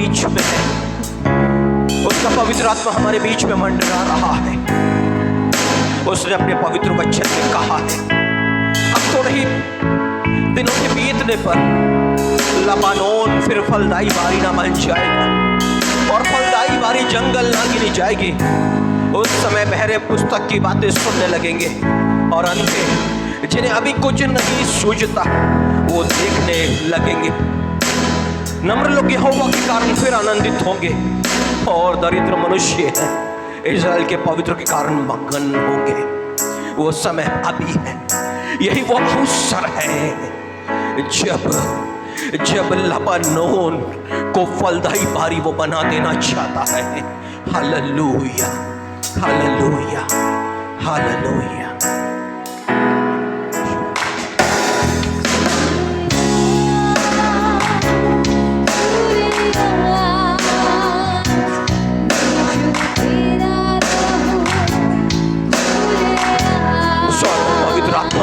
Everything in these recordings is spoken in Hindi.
बीच में है, उसका पवित्र आत्मा हमारे बीच में मंडरा रहा है। उसने अपने पवित्र वचन में कहा है, अब थोड़े ही दिनों के बीतने पर लबानोन फिर फलदाई बारी ना बन जाएगा और फलदाई बारी जंगल ना गिनी जाएगी। उस समय बहरे पुस्तक की बातें सुनने लगेंगे और अंधे जिन्हें अभी कुछ नहीं सूझता वो देखने लगेंगे। नम्र लोग यहोवा के कारण फिर आनंदित होंगे और दरिद्र मनुष्य इज़राइल के पवित्र के कारण मगन होंगे। वो समय अभी है, यही वो अवसर है जब लबानोन को फलदाई बारी वो बना देना चाहता है। Hallelujah, hallelujah, hallelujah.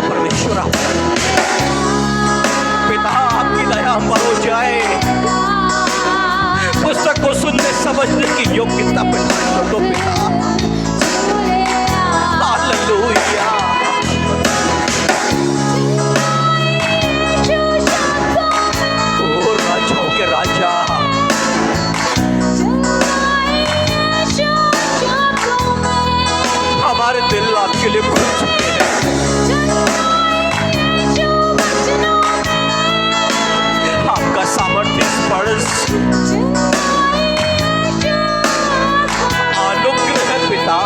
परमेश्वर पिता आपकी दया हम पर हो जाए, पुस्तक को सुनने समझने की योग्यता प्रदान कर दो पिता। हालेलुया, ओ राजाओं के राजा, हमारे दिल आपके लिए खुल चुके हैं। आपका सामर्थ्य स्पर्श अनुग्रह है पिता।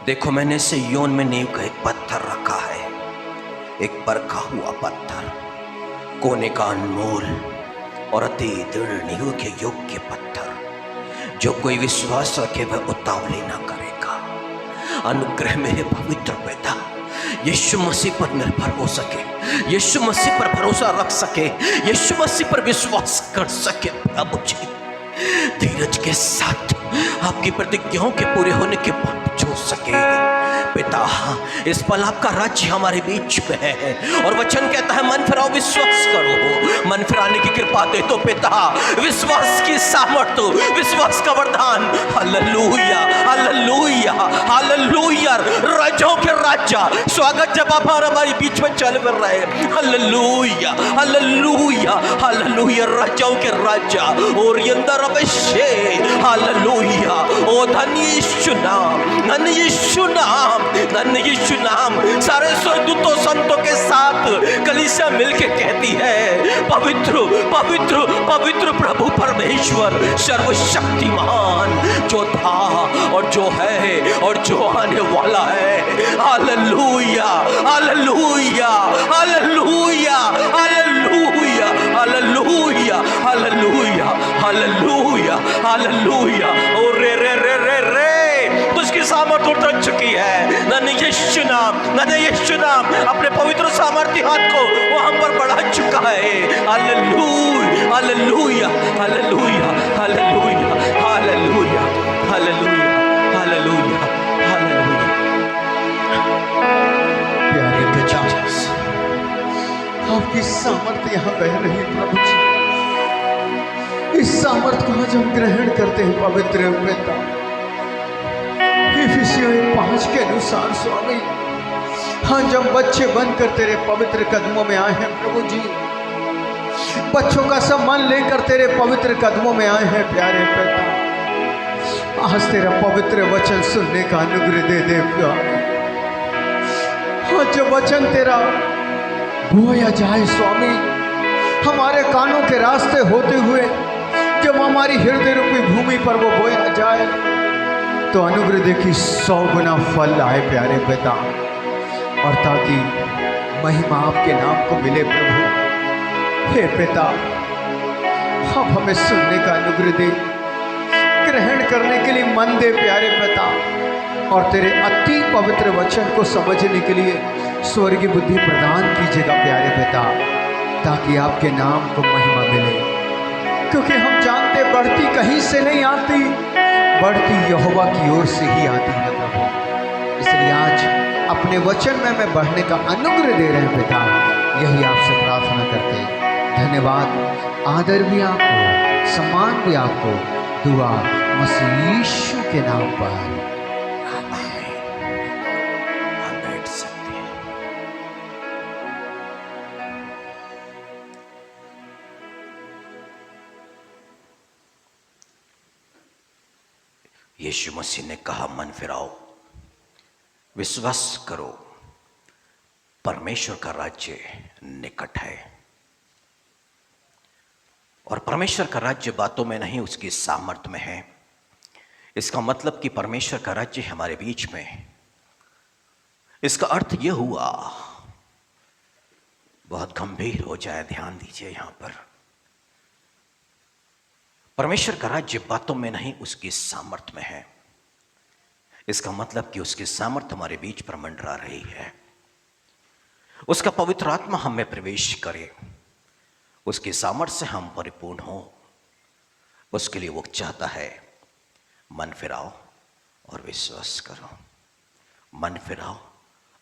देखो मैंने सिय्योन में नींव का एक पत्थर रखा है, एक परखा हुआ पत्थर, कोने का अनमोल और अति दृढ़ नींव के योग्य पत्थर, जो कोई विश्वास रखे वह उतावली ना करेगा। अनुग्रह में पवित्र पिता यीशु मसीह पर निर्भर हो सके, यीशु मसीह पर भरोसा रख सके, यीशु मसीह पर विश्वास कर सके। प्रभु जी धीरज के साथ आपकी प्रतिज्ञाओं के पूरे होने के बाद जो सके पिता, इस पल आपका राज्य हमारे बीच में है और वचन कहता है मन फिराओ, विश्वास करो। मन फिराने की कृपा दे तो पिता, विश्वास की सामर्थ्य, विश्वास का वरदान। Hallelujah hallelujah hallelujah. राजाओं के राजा स्वागत जब आप हमारे बीच में चल फिर रहे। Hallelujah hallelujah hallelujah. राजाओं के राजा और अंदर अवश्य। हालेलुया। ओ धन्य यीशु नाम, धन्य यीशु नाम, धन्य यीशु नाम। सारे स्वर्गदूतों संतों के साथ कलीसिया मिलके कहती है पवित्र पवित्र पवित्र प्रभु परमेश्वर सर्वशक्तिमान, जो था और जो है और जो आने वाला है। Hallelujah hallelujah hallelujah hallelujah hallelujah hallelujah hallelujah hallelujah. और रे रे रे रे रे उसकी सामर्थ्य उतर चुकी है। धन्य यीशु नाम, धन्य यीशु नाम अपने पवित्र सामर्थ्य हाथ को वो हम पर बढ़ा चुका है। Hallelujah hallelujah hallelujah hallelujah hallelujah hallelujah hallelujah hallelujah. प्यारे पिता, आपकी सामर्थ्य यहाँ बह रही प्रभु जी। इस सामर्थ्य को आज हम ग्रहण करते हैं पवित्र पिता। इफिसियों 5 के अनुसार स्वामी, हाँ जब बच्चे बनकर तेरे पवित्र कदमों में आए हैं प्रभु जी, बच्चों का सम्मान लेकर तेरे पवित्र कदमों में आए हैं प्यारे पिता। आज तेरा पवित्र वचन सुनने का अनुग्रह दे दे प्यारे। हाँ जो वचन तेरा बोया जाए स्वामी, हमारे कानों के रास्ते होते हुए जब हमारी हृदय रूपी भूमि पर वो बोया जाए तो अनुग्रह दे कि 100 गुना फल आए प्यारे पिता, और ताकि महिमा आपके नाम को मिले प्रभु। हे पिता, अब हमें सुनने का अनुग्रह दे, ग्रहण करने के लिए मन दे प्यारे पिता, और तेरे अति पवित्र वचन को समझने के लिए स्वर्गीय बुद्धि प्रदान कीजिएगा प्यारे पिता, ताकि आपके नाम को महिमा मिले। क्योंकि हम जानते बढ़ती कहीं से नहीं आती, बढ़ती यहोवा की ओर से ही आती है प्रभु। इसलिए आज अपने वचन में मैं बढ़ने का अनुग्रह दे रहे हैं पिता, यही आपसे प्रार्थना करते हैं। धन्यवाद, आदर भी आपको, सम्मान भी आपको, दुआ मसीह यीशु के नाम पर। यीशु मसीह ने कहा मन फिराओ, विश्वास करो, परमेश्वर का राज्य निकट है। और परमेश्वर का राज्य बातों में नहीं, उसकी सामर्थ्य में है। इसका मतलब कि परमेश्वर का राज्य हमारे बीच में है। इसका अर्थ यह हुआ, बहुत गंभीर हो जाए, ध्यान दीजिए यहां पर। परमेश्वर का राज्य बातों में नहीं, उसकी सामर्थ्य में है। इसका मतलब कि उसकी सामर्थ्य हमारे बीच पर मंडरा रही है। उसका पवित्र आत्मा हम में प्रवेश करे, उसकी सामर्थ्य से हम परिपूर्ण हो। उसके लिए वो चाहता है मन फिराओ और विश्वास करो, मन फिराओ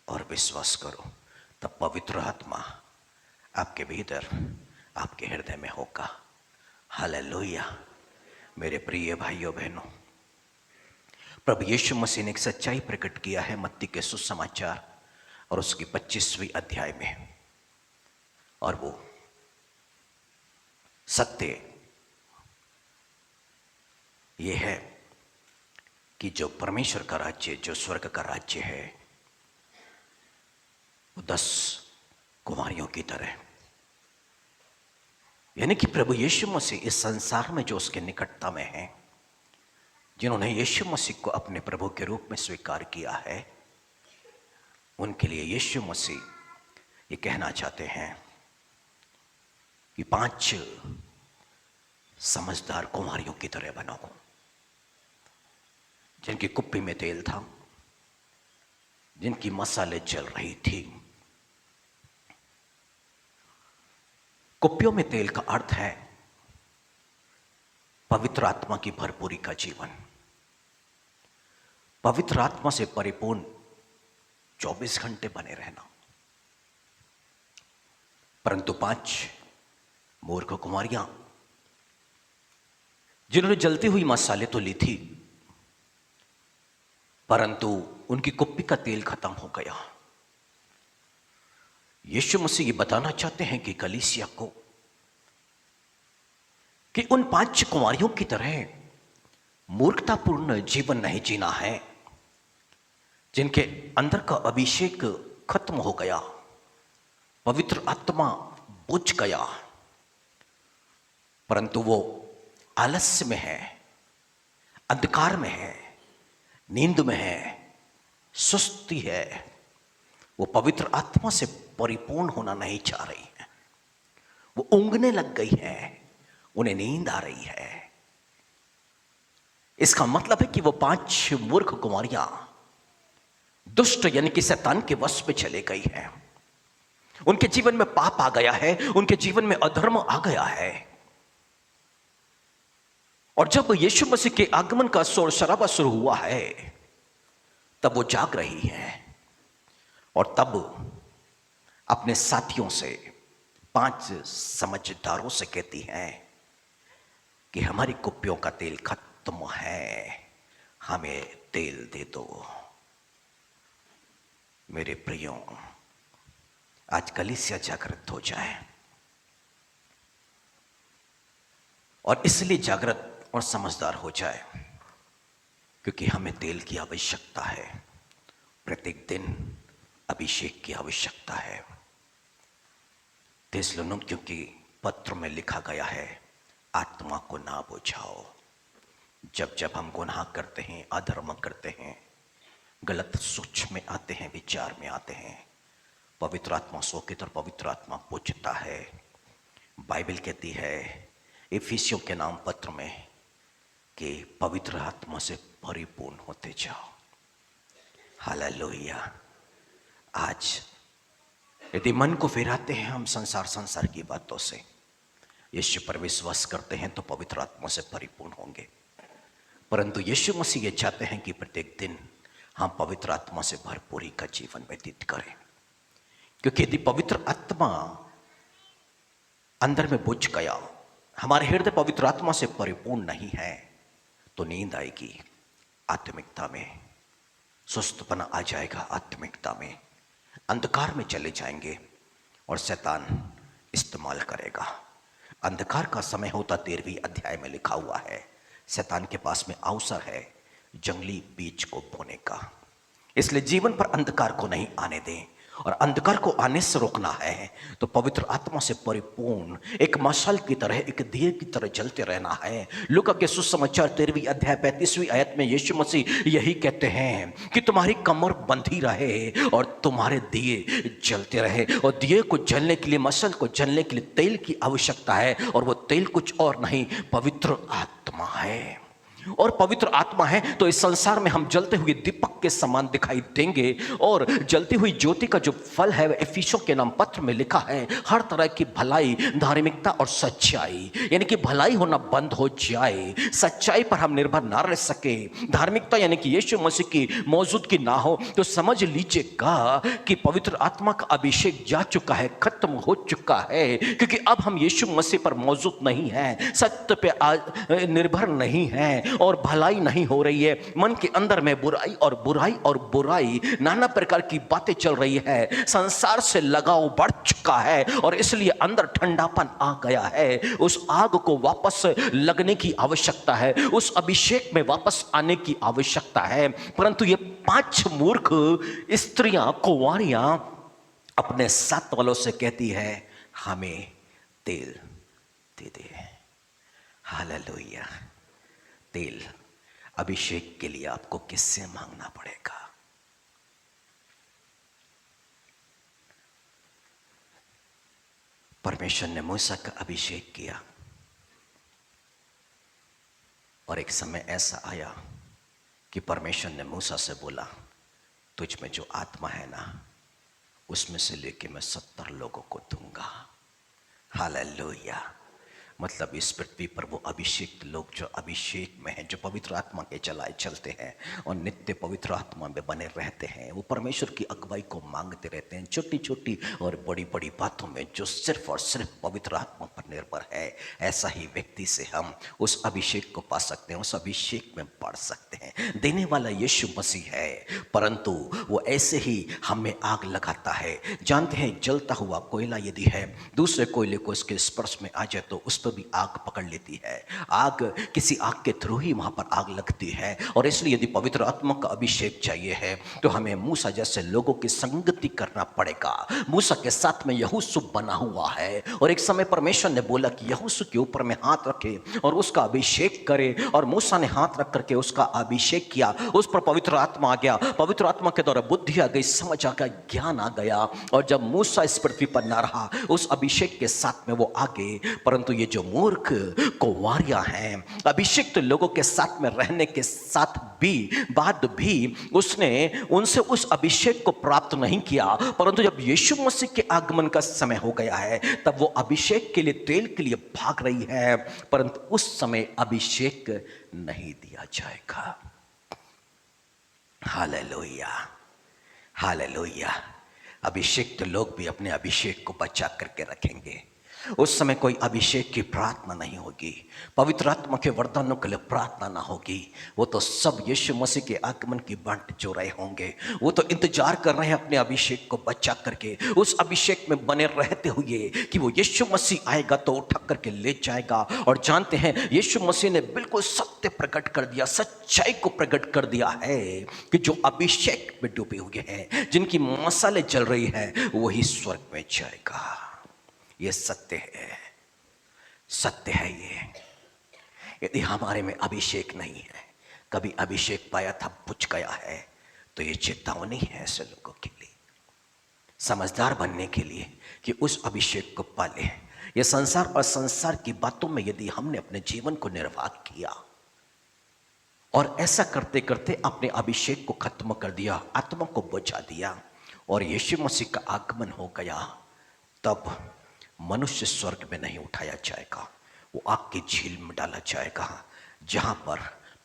और विश्वास करो, तब पवित्र आत्मा आपके भीतर, आपके हृदय में होगा। हालेलुया। मेरे प्रिय भाइयों बहनों, प्रभु यीशु मसीह ने एक सच्चाई प्रकट किया है मत्ती के सुसमाचार और उसकी 25वीं अध्याय में, और वो सत्य ये है कि जो परमेश्वर का राज्य, जो स्वर्ग का राज्य है, वो 10 कुमारियों की तरह, यानी कि प्रभु यीशु मसीह इस संसार में जो उसके निकटता में हैं, जिन्होंने यीशु मसीह को अपने प्रभु के रूप में स्वीकार किया है, उनके लिए यीशु मसीह ये कहना चाहते हैं कि 5 समझदार कुमारियों की तरह बनो, जिनकी कुप्पी में तेल था, जिनकी मसाले जल रही थी। कुप्पियों में तेल का अर्थ है पवित्र आत्मा की भरपूरी का जीवन, पवित्र आत्मा से परिपूर्ण 24 घंटे बने रहना। परंतु 5 मूर्ख कुमारियां, जिन्होंने जलती हुई मसाले तो ली थी, परंतु उनकी कुप्पी का तेल खत्म हो गया। यीशु मसीह ये बताना चाहते हैं कि कलीसिया को कि उन 5 कुमारियों की तरह मूर्खतापूर्ण जीवन नहीं जीना है, जिनके अंदर का अभिषेक खत्म हो गया, पवित्र आत्मा बुझ गया, परंतु वो आलस्य में है, अंधकार में है, नींद में है, सुस्ती है। वो पवित्र आत्मा से परिपूर्ण होना नहीं चाह रही है, वो ऊँघने लग गई है, उन्हें नींद आ रही है। इसका मतलब है कि वो 5 मूर्ख कुमारियां दुष्ट यानी कि शैतान के वश में चले गई है। उनके जीवन में पाप आ गया है, उनके जीवन में अधर्म आ गया है। और जब यीशु मसीह के आगमन का शोर शराबा शुरू हुआ है, तब वो जाग रही है और तब अपने साथियों से, 5 समझदारों से कहती हैं कि हमारी कुप्पियों का तेल खत्म है, हमें तेल दे दो। मेरे प्रियो, आज कलीसिया जागृत हो जाए, और इसलिए जागृत और समझदार हो जाए क्योंकि हमें तेल की आवश्यकता है, प्रत्येक दिन अभिषेक की आवश्यकता है। थिस्सलुनीकियों की पत्र में लिखा गया है, आत्मा को ना बुझाओ। जब जब हम गुनाह करते हैं, अधर्म करते हैं, गलत सोच में आते हैं, विचार में आते हैं, पवित्र आत्मा शोकित और पवित्र आत्मा बुझता है। बाइबल कहती है इफिसियों के नाम पत्र में कि पवित्र आत्मा से परिपूर्ण होते जाओ। हालेलुया। आज यदि मन को फिराते हैं हम संसार की बातों से, यीशु पर विश्वास करते हैं तो पवित्र आत्मा से परिपूर्ण होंगे। परंतु यीशु मसीह ये चाहते हैं कि प्रत्येक दिन हम पवित्र आत्मा से भरपूरी का जीवन व्यतीत करें, क्योंकि यदि पवित्र आत्मा अंदर में बुझ गया, हमारे हृदय पवित्र आत्मा से परिपूर्ण नहीं है, तो नींद आएगी, आत्मिकता में सुस्तपना आ जाएगा, आत्मिकता में अंधकार में चले जाएंगे और शैतान इस्तेमाल करेगा। अंधकार का समय होता 13वीं अध्याय में लिखा हुआ है, शैतान के पास में अवसर है जंगली बीज को बोने का। इसलिए जीवन पर अंधकार को नहीं आने दें, और अंधकार को आने से रोकना है तो पवित्र आत्मा से परिपूर्ण एक मशाल की तरह, एक दिए की तरह जलते रहना है। लूका के सुसमाचार 13वीं अध्याय 35वीं आयत में यीशु मसीह यही कहते हैं कि तुम्हारी कमर बंधी रहे और तुम्हारे दिए जलते रहे। और दिए को जलने के लिए, मशाल को जलने के लिए तेल की आवश्यकता है, और वो तेल कुछ और नहीं, पवित्र आत्मा है। और पवित्र आत्मा है तो इस संसार में हम जलते हुए दीपक के समान दिखाई देंगे। और जलती हुई ज्योति का जो फल है, इफिसियों के नाम पत्र में लिखा है, हर तरह की भलाई, धार्मिकता और सच्चाई, यानी कि भलाई होना बंद हो जाए, सच्चाई पर हम निर्भर ना रह सके, धार्मिकता यानी कि यीशु मसीह की मौजूदगी ना हो, तो समझ लीजिएगा कि पवित्र आत्मा का अभिषेक जा चुका है, खत्म हो चुका है। क्योंकि अब हम यीशु मसीह पर मौजूद नहीं हैं, सत्य पे निर्भर नहीं हैं, और भलाई नहीं हो रही है। मन के अंदर में बुराई और बुराई और बुराई, नाना प्रकार की बातें चल रही है, संसार से लगाव बढ़ चुका है, और इसलिए अंदर ठंडापन आ गया है। उस आग को वापस लगने की आवश्यकता है, उस अभिषेक में वापस आने की आवश्यकता है। परंतु ये 5 मूर्ख स्त्रियां, कुंवारियां अपने साथ वालों से कहती है, हमें तेल दे दे। हालेलुया। तेल अभिषेक के लिए आपको किससे मांगना पड़ेगा? परमेश्वर ने मूसा का अभिषेक किया और एक समय ऐसा आया कि परमेश्वर ने मूसा से बोला, तुझ में जो आत्मा है ना, उसमें से लेके मैं 70 लोगों को दूंगा। हालेलुया। मतलब इस पृथ्वी पर वो अभिषेक लोग जो अभिषेक में हैं, जो पवित्र आत्मा के चलाए चलते हैं और नित्य पवित्र आत्मा में बने रहते हैं, वो परमेश्वर की अगुवाई को मांगते रहते हैं, छोटी छोटी और बड़ी बड़ी बातों में जो सिर्फ और सिर्फ पवित्र आत्मा पर निर्भर है। ऐसा ही व्यक्ति से हम उस अभिषेक को पा सकते हैं, उस अभिषेक में बढ़ सकते हैं। देने वाला यीशु मसीह है, परंतु वो ऐसे ही हमें आग लगाता है। जानते हैं, जलता हुआ कोयला यदि है, दूसरे कोयले को इसके स्पर्श में आ जाए तो उस पर भी आग पकड़ लेती है। आग, किसी आग के थ्रू ही वहां पर आग लगती है। और इसलिए यदि पवित्र आत्मा का अभिषेक चाहिए है तो हमें मूसा जैसे लोगों की संगति करना पड़ेगा। मूसा के साथ में यहोशू बना हुआ है और एक समय परमेश्वर ने बोला कि यहोशू के ऊपर में हाथ रखे और उसका अभिषेक करे, और मूसा ने हाथ रख करके उसका अभिषेक किया। उस पर पवित्र आत्मा आ गया, पवित्र आत्मा के द्वारा बुद्धि आ गई, समझ आ गया, ज्ञान आ गया। और जब मूसा इस पृथ्वी पर ना रहा, उस अभिषेक के साथ में वो आगे, परंतु ये जो मूर्ख कुंवारियां हैं, अभिषिक्त लोगों के साथ में रहने के साथ भी बाद भी उसने उनसे उस अभिषेक को प्राप्त नहीं किया। परंतु जब यीशु मसीह के आगमन का समय हो गया है, तब वो अभिषेक के लिए, तेल के लिए भाग रही है, परंतु उस समय अभिषेक नहीं दिया जाएगा। Hallelujah, hallelujah. अभिषिक्त लोग भी अपने अभिषेक को बचा करके रखेंगे। उस समय कोई अभिषेक की प्रार्थना नहीं होगी, पवित्र आत्मा के वरदानों के लिए प्रार्थना ना होगी। वो तो सब यीशु मसीह के आगमन की बाट जो रहे होंगे, वो तो इंतजार कर रहे हैं अपने अभिषेक को बचा करके, उस अभिषेक में बने रहते हुए कि वो यीशु मसीह आएगा तो उठा करके ले जाएगा। और जानते हैं, यीशु मसीह ने बिल्कुल सत्य प्रकट कर दिया, सच्चाई को प्रकट कर दिया है कि जो अभिषेक में डूबे हुए हैं, जिनकी मशालें जल रही है, वही स्वर्ग में जाएगा। ये सत्य है, सत्य है ये। यदि हमारे में अभिषेक नहीं है, कभी अभिषेक पाया था बुझ गया है, तो ये चेतावनी है ऐसे लोगों के लिए, समझदार बनने के लिए कि उस अभिषेक को पाले। ये संसार और संसार की बातों में यदि हमने अपने जीवन को निर्वाह किया और ऐसा करते करते अपने अभिषेक को खत्म कर दिया, आत्मा को बुझा दिया और यीशु मसीह का आगमन हो गया, तब मनुष्य स्वर्ग में नहीं उठाया जाएगा, वो आग की झील में डाला जाएगा, जहाँ पर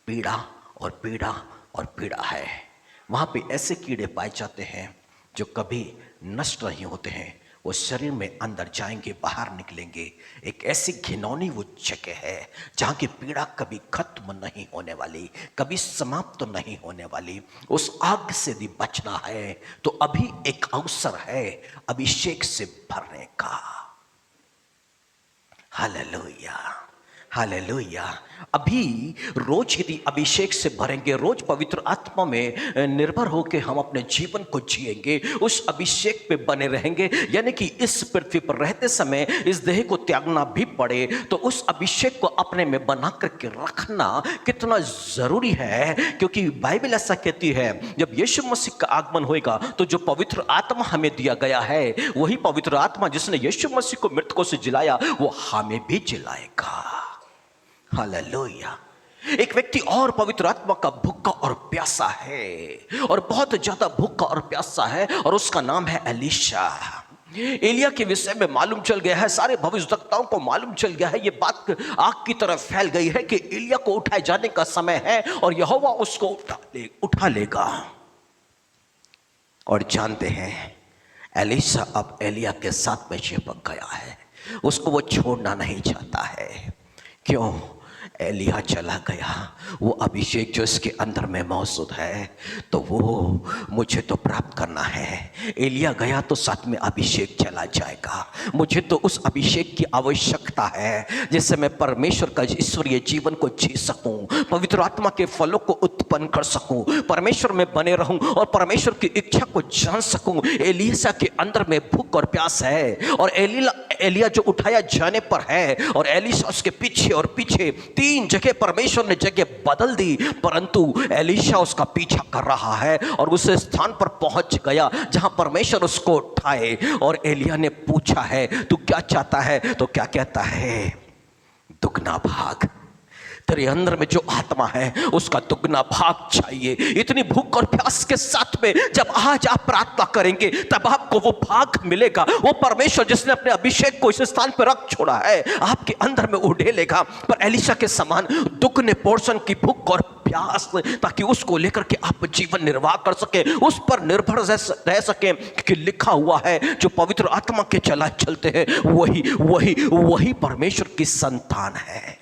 पीड़ा और पीड़ा और पीड़ा है। वहाँ पे ऐसे कीड़े पाए जाते हैं जो कभी नष्ट नहीं होते हैं, वो शरीर में अंदर जाएंगे, बाहर निकलेंगे। एक ऐसी घिनौनी वो जगह है जहाँ की पीड़ा कभी खत्म नहीं होने वाली, कभी समाप्त नहीं होने वाली। उस आग से यदि बचना है तो अभी एक अवसर है अभिषेक से भरने का। Hallelujah, hallelujah. अभी रोज यदि अभिषेक से भरेंगे, रोज पवित्र आत्मा में निर्भर होकर हम अपने जीवन को जिएंगे, उस अभिषेक पे बने रहेंगे, यानी कि इस पृथ्वी पर रहते समय इस देह को त्यागना भी पड़े तो उस अभिषेक को अपने में बना करके रखना कितना जरूरी है। क्योंकि बाइबल ऐसा कहती है, जब यीशु मसीह का आगमन होएगा तो जो पवित्र आत्मा हमें दिया गया है, वही पवित्र आत्मा जिसने यीशु मसीह को मृतकों से जिलाया, वो हमें भी जिलाएगा। हालेलुया। एक व्यक्ति और पवित्र आत्मा का भूखा और प्यासा है, और बहुत ज्यादा भूखा और प्यासा है, और उसका नाम है एलीशा। एलिया के विषय में मालूम चल गया है, सारे भविष्यवक्ताओं को मालूम चल गया है, ये बात आग की तरह फैल गई है कि एलिया को उठाए जाने का समय है और यहोवा उसको उठा लेगा। और जानते हैं, एलीशा अब एलिया के साथ में चिपक गया है, उसको वो छोड़ना नहीं चाहता है। क्यों? एलिया चला गया, वो अभिषेक जो इसके अंदर में मौजूद है, तो वो मुझे तो प्राप्त करना है। एलिया गया तो साथ में अभिषेक चला जाएगा। मुझे तो उस अभिषेक की आवश्यकता है जिससे मैं परमेश्वर का ईश्वरीय जीवन को जी सकूं, पवित्र आत्मा के फलों को उत्पन्न कर सकूं, परमेश्वर में बने रहूं और परमेश्वर की इच्छा को जान सकूं। एलीशा के अंदर में भूख और प्यास है, और एलिया जो उठाया जाने पर है, और एलीशा उसके पीछे और पीछे 3 जगह परमेश्वर ने जगह बदल दी, परंतु एलीशा उसका पीछा कर रहा है और उस स्थान पर पहुंच गया जहां परमेश्वर उसको उठाए। और एलिया ने पूछा है तू क्या चाहता है? तो क्या कहता है? दुगना भाग। तेरे अंदर में जो आत्मा है उसका दुगना भाग चाहिए। इतनी भूख और प्यास के साथ में जब आज आप प्रार्थना करेंगे तब आपको वो भाग मिलेगा। वो परमेश्वर जिसने अपने अभिषेक को इस स्थान पर रख छोड़ा है आपके अंदर में उड़ेलेगा। पर एलीशा के समान दुगने पोर्शन की भूख और प्यास, ताकि उसको लेकर के आप जीवन निर्वाह कर सके, उस पर निर्भर रह सके। कि लिखा हुआ है जो पवित्र आत्मा के चलते हैं वही वही वही परमेश्वर की संतान है।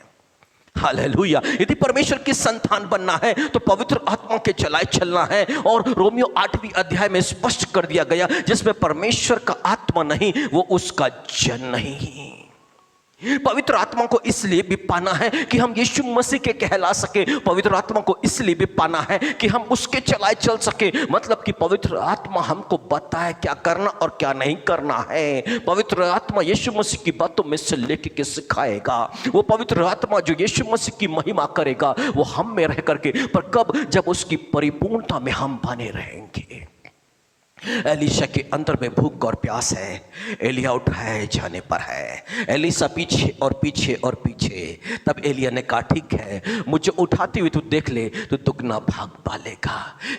हालेलुया। यदि परमेश्वर की संतान बनना है तो पवित्र आत्मा के चलाए चलना है। और रोमियो 8वीं अध्याय में स्पष्ट कर दिया गया जिसमें परमेश्वर का आत्मा नहीं वो उसका जन नहीं। पवित्र आत्मा को इसलिए भी पाना है कि हम यीशु मसीह के कहला सके। पवित्र आत्मा को इसलिए भी पाना है कि हम उसके चलाए चल सके। मतलब कि पवित्र आत्मा हमको बताए क्या करना और क्या नहीं करना है। पवित्र आत्मा यीशु मसीह की बातों में से लेके के सिखाएगा। वो पवित्र आत्मा जो यीशु मसीह की महिमा करेगा वो हम में रह करके, पर कब? जब उसकी परिपूर्णता में हम बने रहेंगे। एलीशा के अंदर में भूख और प्यास है, एलिया उठाए जाने पर है। एलीशा पीछे और पीछे और पीछे। तब एलिया ने कहा ठीक है, मुझे उठाते हुए तू देख ले, तू दुगना भाग पालेगा।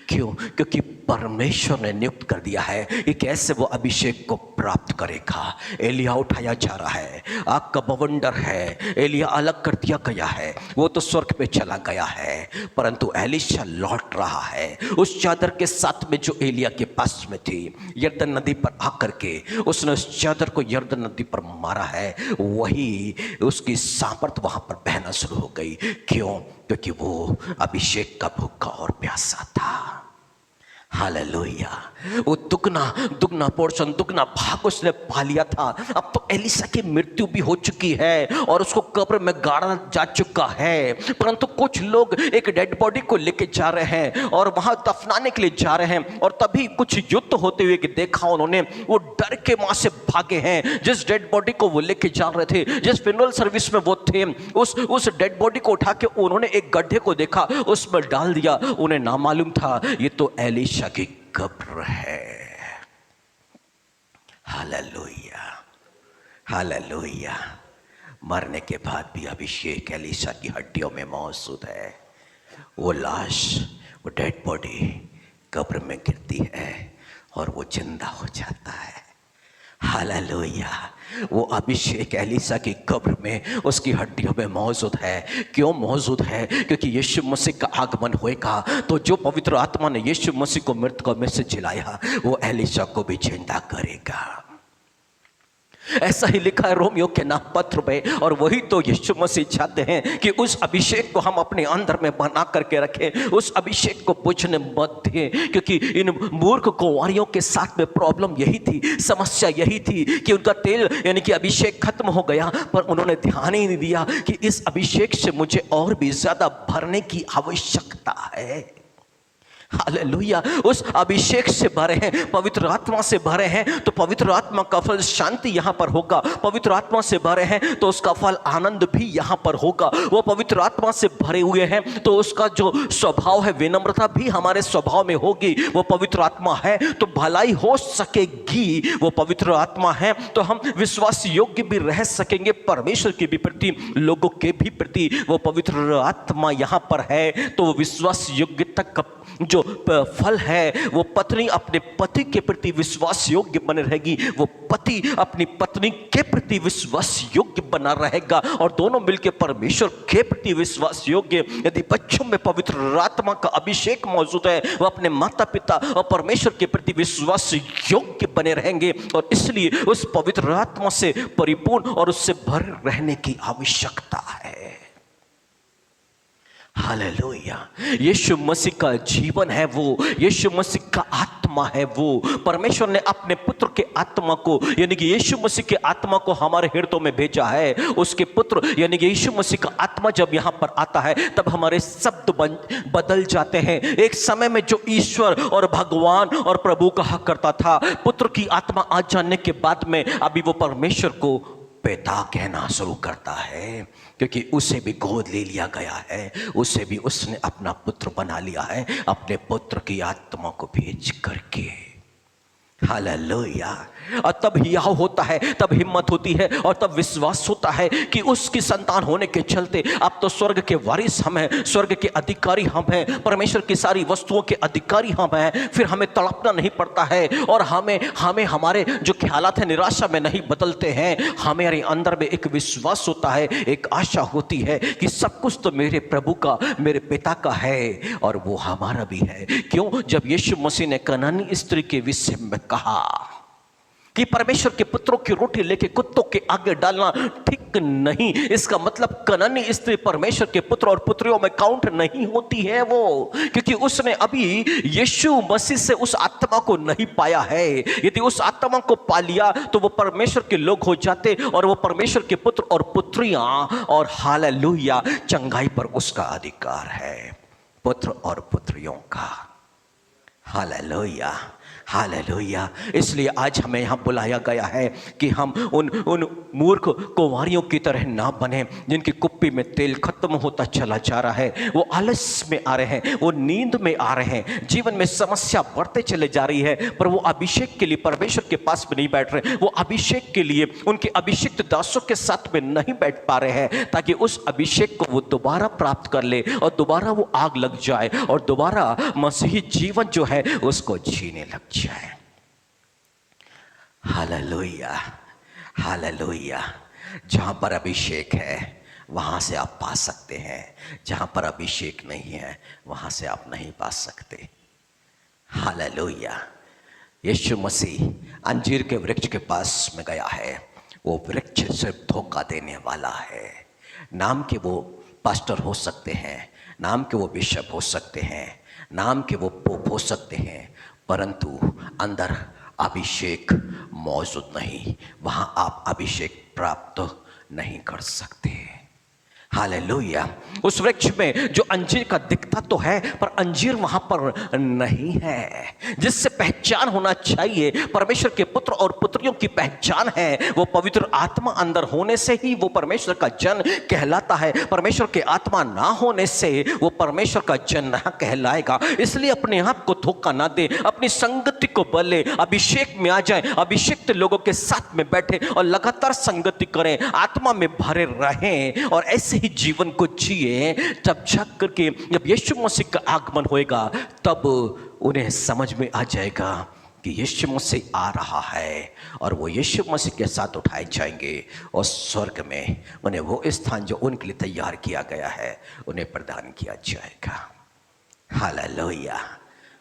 क्यों? क्योंकि परमेश्वर ने नियुक्त कर दिया है कि कैसे वो अभिषेक को प्राप्त करेगा। एलिया उठाया जा रहा है, आग का बवंडर है, एलिया अलग कर दिया गया है, वो तो स्वर्ग पे चला गया है। परंतु एलीशा लौट रहा है उस चादर के साथ में जो एलिया के पास में थी। यरदन नदी पर आकर के उसने उस चादर को यरदन नदी पर मारा है, वही उसकी सामर्थ वहां पर बहना शुरू हो गई। क्यों? क्योंकि वो अभिषेक का भूखा और प्यासा था। हालेलुया। वो दुगना पोर्शन, दुगना भाग उसने पा लिया था। अब तो एलीशा की मृत्यु भी हो चुकी है और उसको कब्र में गाड़ा जा चुका है। परंतु कुछ लोग एक डेड बॉडी को लेके जा रहे हैं और वहां दफनाने के लिए जा रहे हैं। और तभी कुछ युद्ध होते हुए देखा उन्होंने, वो डर के वहां से भागे हैं। जिस डेड बॉडी को वो लेके जा रहे थे, जिस फ्यूनरल सर्विस में वो थे, उस डेड बॉडी को उठा के उन्होंने एक गड्ढे को देखा, उसमें डाल दिया। उन्हें ना मालूम था ये तो एलीशा की कब्र है। Hallelujah, hallelujah. मरने के बाद भी अभिषेक एलीशा की हड्डियों में मौजूद है। वो लाश, वो डेड बॉडी कब्र में गिरती है और वो जिंदा हो जाता है। हालेलुया। वो अभिषेक एलीशा की कब्र में उसकी हड्डियों में मौजूद है। क्यों मौजूद है? क्योंकि यीशु मसीह का आगमन होएगा तो जो पवित्र आत्मा ने यीशु मसीह को मृतकों में से जिलाया वो एलीशा को भी जिंदा करेगा। ऐसा ही लिखा है रोमियो के नाम पत्र में। और वही तो यीशु मसीह चाहते हैं कि उस अभिषेक को हम अपने अंदर में बना करके रखें, उस अभिषेक को बुझने मत दें। क्योंकि इन मूर्ख कुंवारियों के साथ में प्रॉब्लम यही थी, समस्या यही थी कि उनका तेल यानी कि अभिषेक खत्म हो गया, पर उन्होंने ध्यान ही नहीं दिया कि इस अभिषेक से मुझे और भी ज्यादा भरने की आवश्यकता है। हालेलुया। उस अभिषेक से भरे हैं, पवित्र आत्मा से भरे हैं तो पवित्र आत्मा का फल शांति यहां पर होगा। पवित्र आत्मा से भरे हैं तो उसका फल आनंद भी यहां पर होगा। वो पवित्र आत्मा से भरे हुए हैं तो उसका जो स्वभाव है, विनम्रता भी हमारे स्वभाव में होगी। वो पवित्र आत्मा है तो भलाई हो सकेगी। वो पवित्र आत्मा है तो हम विश्वास योग्य भी रह सकेंगे, परमेश्वर के भी प्रति, लोगों के भी प्रति। वो पवित्र आत्मा यहां पर है तो विश्वास योग्यता का जो फल है, वो पत्नी अपने पति के प्रति विश्वास योग्य बने रहेगी, वो पति अपनी पत्नी के प्रति विश्वास योग्य बना रहेगा और दोनों मिलकर परमेश्वर के प्रति विश्वास योग्य। यदि बच्चों में पवित्र आत्मा का अभिषेक मौजूद है, वो अपने माता पिता और परमेश्वर के प्रति विश्वास योग्य बने रहेंगे और इसलिए उस पवित्र आत्मा से परिपूर्ण और उससे भर रहने की आवश्यकता है। हालेलुया। यीशु मसीह का जीवन है वो, यीशु मसीह का आत्मा है वो। परमेश्वर ने अपने पुत्र के आत्मा को यानी कि यीशु मसीह के आत्मा को हमारे हृदयों में भेजा है। उसके पुत्र यानी कि यीशु मसीह का आत्मा जब यहाँ पर आता है तब हमारे शब्द बदल जाते हैं। एक समय में जो ईश्वर और भगवान और प्रभु कहा करता था, पुत्र की आत्मा आ जाने के बाद में अभी वो परमेश्वर को पिता कहना शुरू करता है, क्योंकि उसे भी गोद ले लिया गया है, उसे भी उसने अपना पुत्र बना लिया है अपने पुत्र की आत्मा को भेज करके। हालेलुया। और तब यह होता है, तब हिम्मत होती है और तब विश्वास होता है कि उसकी संतान होने के चलते अब तो स्वर्ग के वारिस हम हैं, स्वर्ग के अधिकारी हम हैं, परमेश्वर की सारी वस्तुओं के अधिकारी हम हैं। फिर हमें तड़पना नहीं पड़ता है और हमें हमारे जो ख्यालात हैं निराशा में नहीं बदलते हैं। हमारे अंदर में एक विश्वास होता है, एक आशा होती है कि सब कुछ तो मेरे प्रभु का, मेरे पिता का है और वो हमारा भी है। क्यों? जब यीशु मसीह ने कनानी स्त्री के विषय में कहा कि परमेश्वर के पुत्रों की रोटी लेके कुत्तों के आगे डालना ठीक नहीं, इसका मतलब कनानी स्त्री परमेश्वर के पुत्र और पुत्रियों में काउंट नहीं होती है वो, क्योंकि उसने अभी यीशु मसीह से उस आत्मा को नहीं पाया है। यदि उस आत्मा को पा लिया तो वो परमेश्वर के लोग हो जाते और वो परमेश्वर के पुत्र और पुत्रियां, और हालेलुया, चंगाई पर उसका अधिकार है, पुत्र और पुत्रियों का। Hallelujah, hallelujah. इसलिए आज हमें यहाँ बुलाया गया है कि हम उन मूर्ख कुंवारियों की तरह ना बने जिनकी कुप्पी में तेल खत्म होता चला जा रहा है। वो आलस में आ रहे हैं, वो नींद में आ रहे हैं, जीवन में समस्या बढ़ते चले जा रही है, पर वो अभिषेक के लिए परमेश्वर के पास में नहीं बैठ रहे। वो अभिषेक के लिए उनके अभिषिक्त दासों के साथ में नहीं बैठ पा रहे हैं, ताकि उस अभिषेक को वो दोबारा प्राप्त कर ले और दोबारा वो आग लग जाए और दोबारा मसीही जीवन जो है उसको जीने लग जाए। Hallelujah, hallelujah. जहां पर अभिषेक है वहां से आप पा सकते हैं, जहां पर अभिषेक नहीं है वहां से आप नहीं पा सकते। हालेलुया। यीशु मसीह अंजीर के वृक्ष के पास में गया है। वो वृक्ष सिर्फ धोखा देने वाला है। नाम के वो पास्टर हो सकते हैं, नाम के वो बिशप हो सकते हैं, नाम के वो पोप हो सकते हैं, परंतु अंदर अभिषेक मौजूद नहीं, वहां आप अभिषेक प्राप्त नहीं कर सकते। हालेलुया। उस वृक्ष में जो अंजीर का दिखता तो है, पर अंजीर वहां पर नहीं है। जिससे पहचान होना चाहिए, परमेश्वर के पुत्र और पुत्रियों की पहचान है वो पवित्र आत्मा अंदर होने से ही वो परमेश्वर का जन कहलाता है। परमेश्वर के आत्मा ना होने से वो परमेश्वर का जन ना कहलाएगा। इसलिए अपने आप को धोखा ना दे, अपनी संगति को बदले, अभिषेक में आ जाए, अभिषिक्त लोगों के साथ में बैठे और लगातार संगति करें, आत्मा में भरे रहें और ऐसे ही जीवन को जिए। तब जाकर करके जब यीशु मसीह का आगमन होएगा तब उन्हें समझ में आ जाएगा कि यीशु मसीह आ रहा है, और वो यीशु मसीह के साथ उठाए जाएंगे और स्वर्ग में उन्हें वो स्थान जो उनके लिए तैयार किया गया है उन्हें प्रदान किया जाएगा। Hallelujah,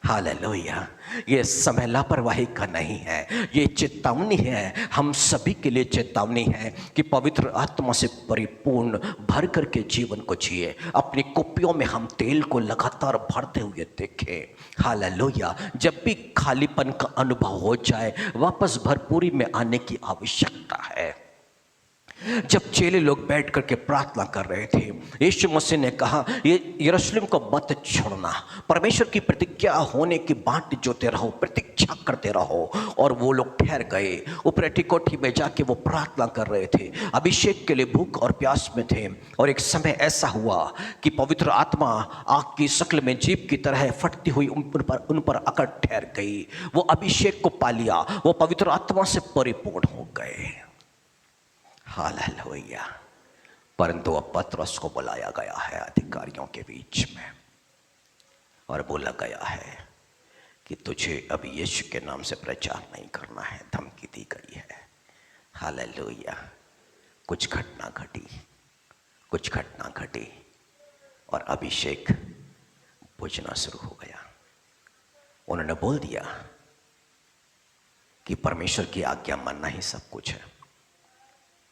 hallelujah. ये समय लापरवाही का नहीं है, ये चेतावनी है, हम सभी के लिए चेतावनी है कि पवित्र आत्मा से परिपूर्ण भर करके जीवन को जिए। अपनी कुप्पियों में हम तेल को लगातार भरते हुए देखें। हालेलुया। जब भी खालीपन का अनुभव हो जाए वापस भरपूरी में आने की आवश्यकता है। जब चेले लोग बैठ करके प्रार्थना कर रहे थे, यीशु मसीह ने कहा ये यरूशलेम को मत छोड़ना, परमेश्वर की प्रतिज्ञा होने की बाट जोते रहो, प्रतीक्षा करते रहो। और वो लोग ठहर गए, ऊपरी कोठी में जाके वो प्रार्थना कर रहे थे, अभिषेक के लिए भूख और प्यास में थे। और एक समय ऐसा हुआ कि पवित्र आत्मा आग की शक्ल में जीभ की तरह फटती हुई उन पर आकर ठहर गई। वो अभिषेक को पा लिया, वो पवित्र आत्मा से परिपूर्ण हो गए। हालेलुया। परंतु अब पतरस को बुलाया गया है अधिकारियों के बीच में और बोला गया है कि तुझे अभी यीशु के नाम से प्रचार नहीं करना है, धमकी दी गई है। हालेलुया। कुछ घटना घटी और अभिषेक बुझना शुरू हो गया। उन्होंने बोल दिया कि परमेश्वर की आज्ञा मानना ही सब कुछ है।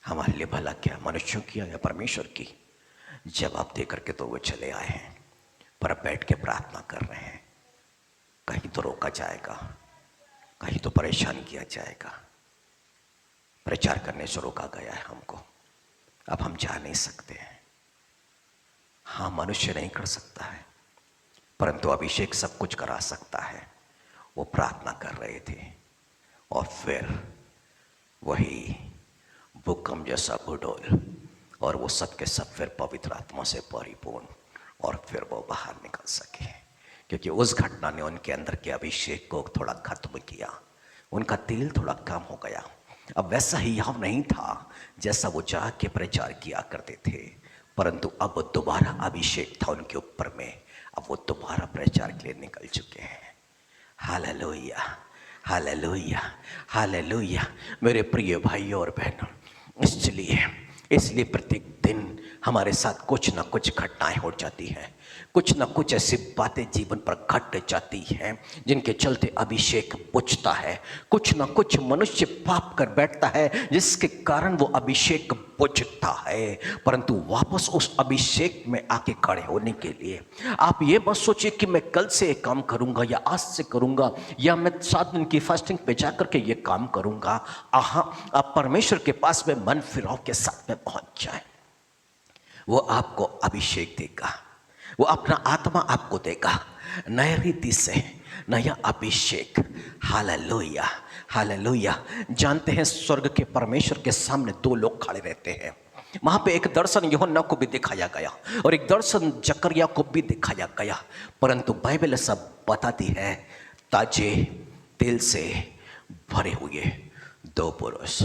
हमारे लिए भला क्या, मनुष्यों की या परमेश्वर की? जवाब दे करके तो वो चले आए हैं, पर बैठ के प्रार्थना कर रहे हैं। कहीं तो रोका जाएगा, कहीं तो परेशान किया जाएगा। प्रचार करने से रोका गया है हमको, अब हम जा नहीं सकते हैं। हाँ, मनुष्य नहीं कर सकता है, परंतु अभिषेक सब कुछ करा सकता है। वो प्रार्थना कर रहे थे और फिर वही भूकंप जैसा भूडोल, और वो सब के सब फिर पवित्र आत्मा से परिपूर्ण, और फिर वो बाहर निकल सके। क्योंकि उस घटना ने उनके अंदर के अभिषेक को थोड़ा खत्म किया, उनका तेल थोड़ा कम हो गया। अब वैसा ही याव नहीं था जैसा वो जाके प्रचार किया करते थे, परंतु अब दोबारा अभिषेक था उनके ऊपर में। अब वो दोबारा प्रचार के लिए निकल चुके हैं। Hallelujah, hallelujah, hallelujah. मेरे प्रिय भाइयों और बहनों, इसलिए प्रत्येक दिन हमारे साथ कुछ ना कुछ घटनाएं हो जाती हैं, कुछ ना कुछ ऐसी बातें जीवन पर घट जाती हैं जिनके चलते अभिषेक बुझता है। कुछ ना कुछ मनुष्य पाप कर बैठता है जिसके कारण वो अभिषेक बुझता है। परंतु वापस उस अभिषेक में आके खड़े होने के लिए आप ये मत सोचिए कि मैं कल से एक काम करूंगा या आज से करूंगा या मैं 7 दिन की फास्टिंग पे जाकर के ये काम करूंगा। आप परमेश्वर के पास में मन फिराव के साथ में पहुंच जाए, वो आपको अभिषेक देगा, वो अपना आत्मा आपको देगा, नए रीति से नया अभिषेक। Hallelujah, hallelujah. जानते हैं स्वर्ग के परमेश्वर के सामने 2 लोग खड़े रहते हैं। वहां पे एक दर्शन यूहन्ना को भी दिखाया गया और एक दर्शन जकरिया को भी दिखाया गया, परंतु बाइबल सब बताती है ताजे तेल से भरे हुए 2 पुरुष।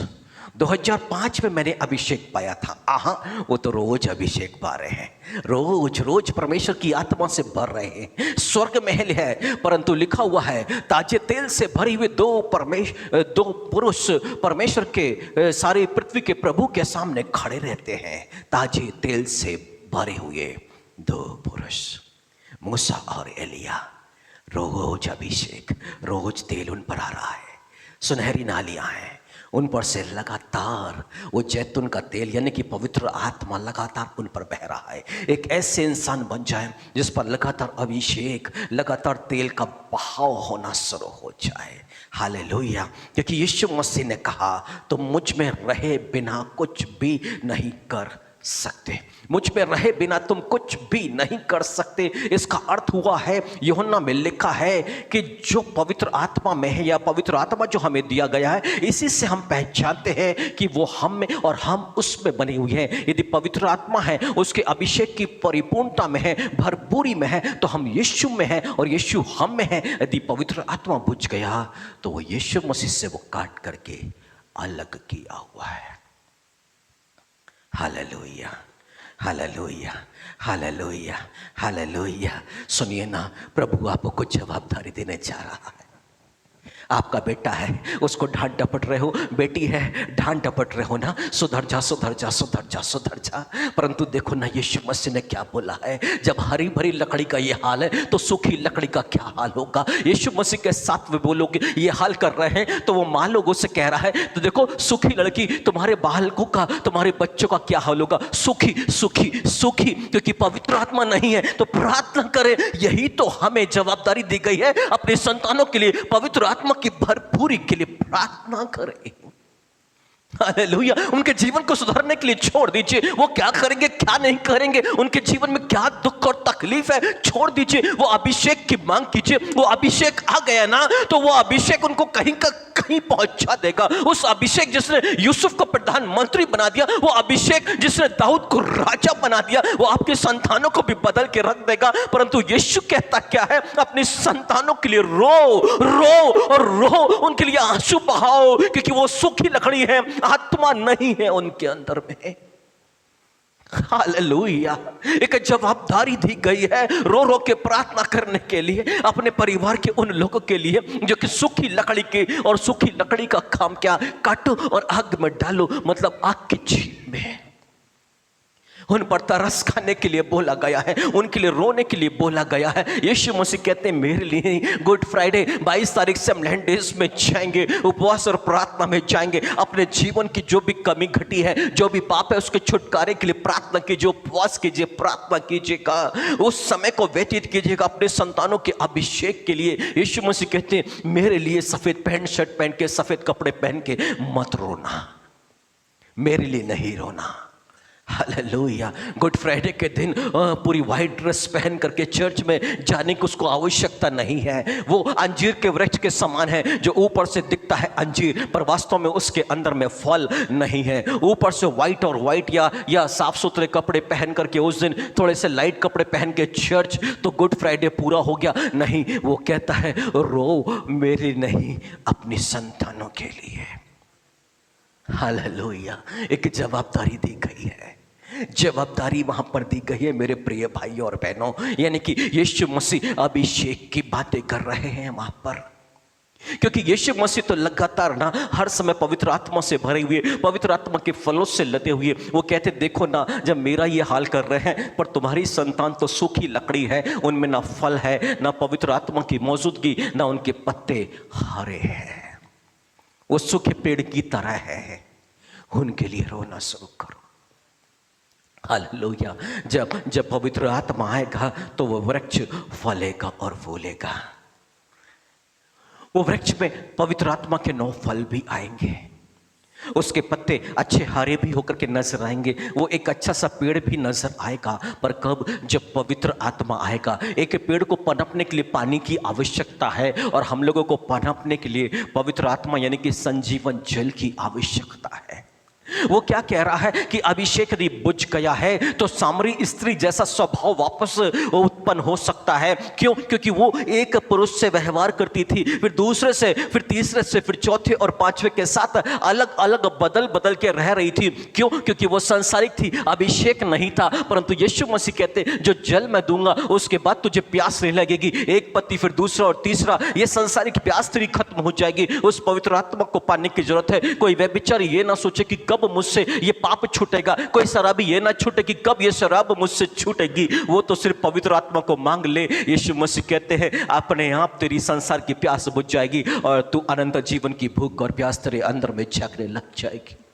2005 में मैंने अभिषेक पाया था। वो तो रोज अभिषेक पा रहे हैं, रोज रोज परमेश्वर की आत्मा से भर रहे हैं। स्वर्ग महल है, परंतु लिखा हुआ है ताजे तेल से भरी हुए 2 पुरुष परमेश्वर के सारी पृथ्वी के प्रभु के सामने खड़े रहते हैं। ताजे तेल से भरे हुए 2 पुरुष, मूसा और एलिया। रोज अभिषेक, रोज तेल उन पर आ रहा है। सुनहरी नालियां हैं, उन पर से लगातार वो जैतून का तेल यानी कि पवित्र आत्मा लगातार उन पर बह रहा है। एक ऐसे इंसान बन जाए जिस पर लगातार अभिषेक, लगातार तेल का बहाव होना शुरू हो जाए। हालेलुया। क्योंकि यीशु मसीह ने कहा तुम मुझ में रहे बिना कुछ भी नहीं कर सकते, मुझ में रहे बिना तुम कुछ भी नहीं कर सकते। इसका अर्थ हुआ है, यूहन्ना में लिखा है कि जो पवित्र आत्मा में है या पवित्र आत्मा जो हमें दिया गया है, इसी से हम पहचानते हैं कि वो हम में और हम उसमें बने हुए हैं। यदि पवित्र आत्मा है, उसके अभिषेक की परिपूर्णता में है, भरपूरी में है, तो हम यीशु में हैं और यीशु हम में है। यदि पवित्र आत्मा बुझ गया तो वो यीशु मसीह से वो काट करके अलग किया हुआ है। Hallelujah, hallelujah, hallelujah, hallelujah. सुनिए ना, प्रभु आपको जवाबदारी देने जा रहा है। आपका बेटा है, उसको डांट डपट रहे हो, बेटी है डांट डपट रहे हो ना, सुधर जा, सुधर जा, सुधर जा, सुधर जा। परंतु देखो ना यीशु मसीह ने क्या बोला है, जब हरी भरी लकड़ी का ये हाल है तो सूखी लकड़ी का क्या हाल होगा। यीशु मसीह के साथ में बोलोगे ये हाल कर रहे हैं तो वो माँ लोगों से कह रहा है, तो देखो सूखी लड़की तुम्हारे बालकों का, तुम्हारे बच्चों का क्या हाल होगा, सूखी सूखी सूखी। क्योंकि पवित्र आत्मा नहीं है तो प्रार्थना करें। यही तो हमें जवाबदारी दी गई है, अपने संतानों के लिए पवित्र आत्मा की भरपूरी के लिए प्रार्थना करें। हालेलुया। उनके जीवन को सुधारने के लिए छोड़ दीजिए, वो क्या करेंगे क्या नहीं करेंगे, उनके जीवन में क्या दुख और तकलीफ है, छोड़ दीजिए। वो अभिषेक की मांग कीजिए। वो अभिषेक आ गया ना तो वो अभिषेक उनको कहीं का कहीं पहुंचा देगा। उस अभिषेक जिसने यूसुफ को प्रधानमंत्री बना दिया, वो अभिषेक जिसने दाऊद को राजा बना दिया, वो आपके संतानों को भी बदल के रख देगा। परंतु यीशु कहता क्या है, अपने संतानों के लिए रो रो और रो, उनके लिए आंसू बहाओ, क्योंकि वो सूखी लकड़ी है, आत्मा नहीं है उनके अंदर में। हालेलुया। एक जवाबदारी दी गई है रो रो के प्रार्थना करने के लिए, अपने परिवार के उन लोगों के लिए जो कि सूखी लकड़ी के, और सूखी लकड़ी का काम क्या, काटो और आग में डालो, मतलब आग की चीज में। उन पर तरस खाने के लिए बोला गया है, उनके लिए रोने के लिए बोला गया है। यीशु मसीह कहते हैं मेरे लिए गुड फ्राइडे 22 तारीख से हम लैंड डेज में जाएंगे, उपवास और प्रार्थना में जाएंगे। अपने जीवन की जो भी कमी घटी है, जो भी पाप है, उसके छुटकारे के लिए प्रार्थना कीजिए, उपवास कीजिए, प्रार्थना कीजिएगा, उस समय को व्यतीत कीजिएगा अपने संतानों के अभिषेक के लिए। यीशु मसीह कहते हैं मेरे लिए सफेद पैंट शर्ट पहन के, सफेद कपड़े पहन के मत रोना, मेरे लिए नहीं रोना। हालेलुया। गुड फ्राइडे के दिन पूरी वाइट ड्रेस पहन करके चर्च में जाने की उसको आवश्यकता नहीं है। वो अंजीर के वृक्ष के समान है जो ऊपर से दिखता है अंजीर, पर वास्तव में उसके अंदर में फल नहीं है। ऊपर से वाइट और वाइट या साफ सुथरे कपड़े पहन करके उस दिन थोड़े से लाइट कपड़े पहन के चर्च तो गुड फ्राइडे पूरा हो गया नहीं। वो कहता है रो मेरी नहीं, अपनी संतानों के लिए। हालेलुया। एक जवाबदारी दी गई है, जवाबदारी वहां पर दी गई है मेरे प्रिय भाइयों और बहनों। यानी कि यीशु मसीह अभिषेक की बातें कर रहे हैं वहां पर, क्योंकि यीशु मसीह तो लगातार ना हर समय पवित्र आत्मा से भरे हुए, पवित्र आत्मा के फलों से लदे हुए। वो कहते देखो ना, जब मेरा ये हाल कर रहे हैं पर तुम्हारी संतान तो सूखी लकड़ी है, उनमें ना फल है, ना पवित्र आत्मा की मौजूदगी, ना उनके पत्ते हरे हैं, वो सूखे पेड़ की तरह है। उनके लिए रोना शुरू करो। हालेलुया। जब पवित्र आत्मा आएगा तो वो वृक्ष फलेगा और फूलेगा। वो वृक्ष में पवित्र आत्मा के 9 फल भी आएंगे, उसके पत्ते अच्छे हरे भी होकर के नजर आएंगे, वो एक अच्छा सा पेड़ भी नजर आएगा। पर कब? जब पवित्र आत्मा आएगा। एक पेड़ को पनपने के लिए पानी की आवश्यकता है, और हम लोगों को पनपने के लिए पवित्र आत्मा यानी कि संजीवन जल की आवश्यकता है। वो क्या कह रहा है कि अभिषेक यदि बुझ गया है तो सामरी स्त्री जैसा स्वभाव वापस उत्पन्न हो सकता है। क्यों? क्योंकि वो एक पुरुष से व्यवहार करती थी, फिर दूसरे से, फिर तीसरे से, फिर चौथे और पांचवे के साथ अलग अलग बदल बदल के रह रही थी। क्यों? क्योंकि वो सांसारिक थी, अभिषेक नहीं था। परंतु यीशु मसीह कहते जो जल मैं दूंगा उसके बाद तुझे प्यास नहीं लगेगी, एक पत्ती फिर दूसरा और तीसरा, ये सांसारिक प्यास तेरी खत्म हो जाएगी। उस पवित्र आत्मा को पाने की जरूरत है। कोई व्यभिचारी ये ना सोचे कि कब मुझसे ये पाप छूटेगा, कोई शराबी ये ना छूटे कि कब ये शराब मुझसे छूटेगी। वो तो सिर्फ पवित्र आत्मा को मांग ले। यीशु मसीह कहते हैं अपने आप तेरी संसार की प्यास बुझ जाएगी और तू अनंत जीवन की भूख और प्यास तेरे अंदर में जगने लग जाएगी।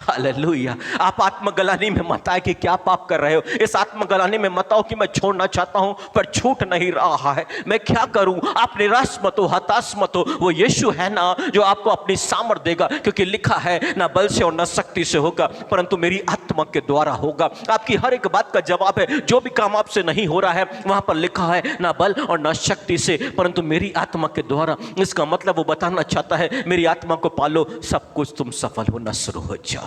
हालेलुया। आप आत्मगलानी में मत आए कि क्या पाप कर रहे हो। इस आत्मगलानी में मत आओ कि मैं छोड़ना चाहता हूं पर छूट नहीं रहा है, मैं क्या करूं। आप निराश मत हो, हताश मत हो। वो यीशु है ना जो आपको अपनी सामर्थ देगा, क्योंकि लिखा है ना बल से और ना शक्ति से होगा परंतु मेरी आत्मा के द्वारा होगा। आपकी हर एक बात का जवाब है। जो भी काम आपसे नहीं हो रहा है वहां पर लिखा है ना बल और ना शक्ति से परंतु मेरी आत्मा के द्वारा। इसका मतलब वो बताना चाहता है मेरी आत्मा को पालो, सब कुछ तुम सफल होना शुरू हो जाओ।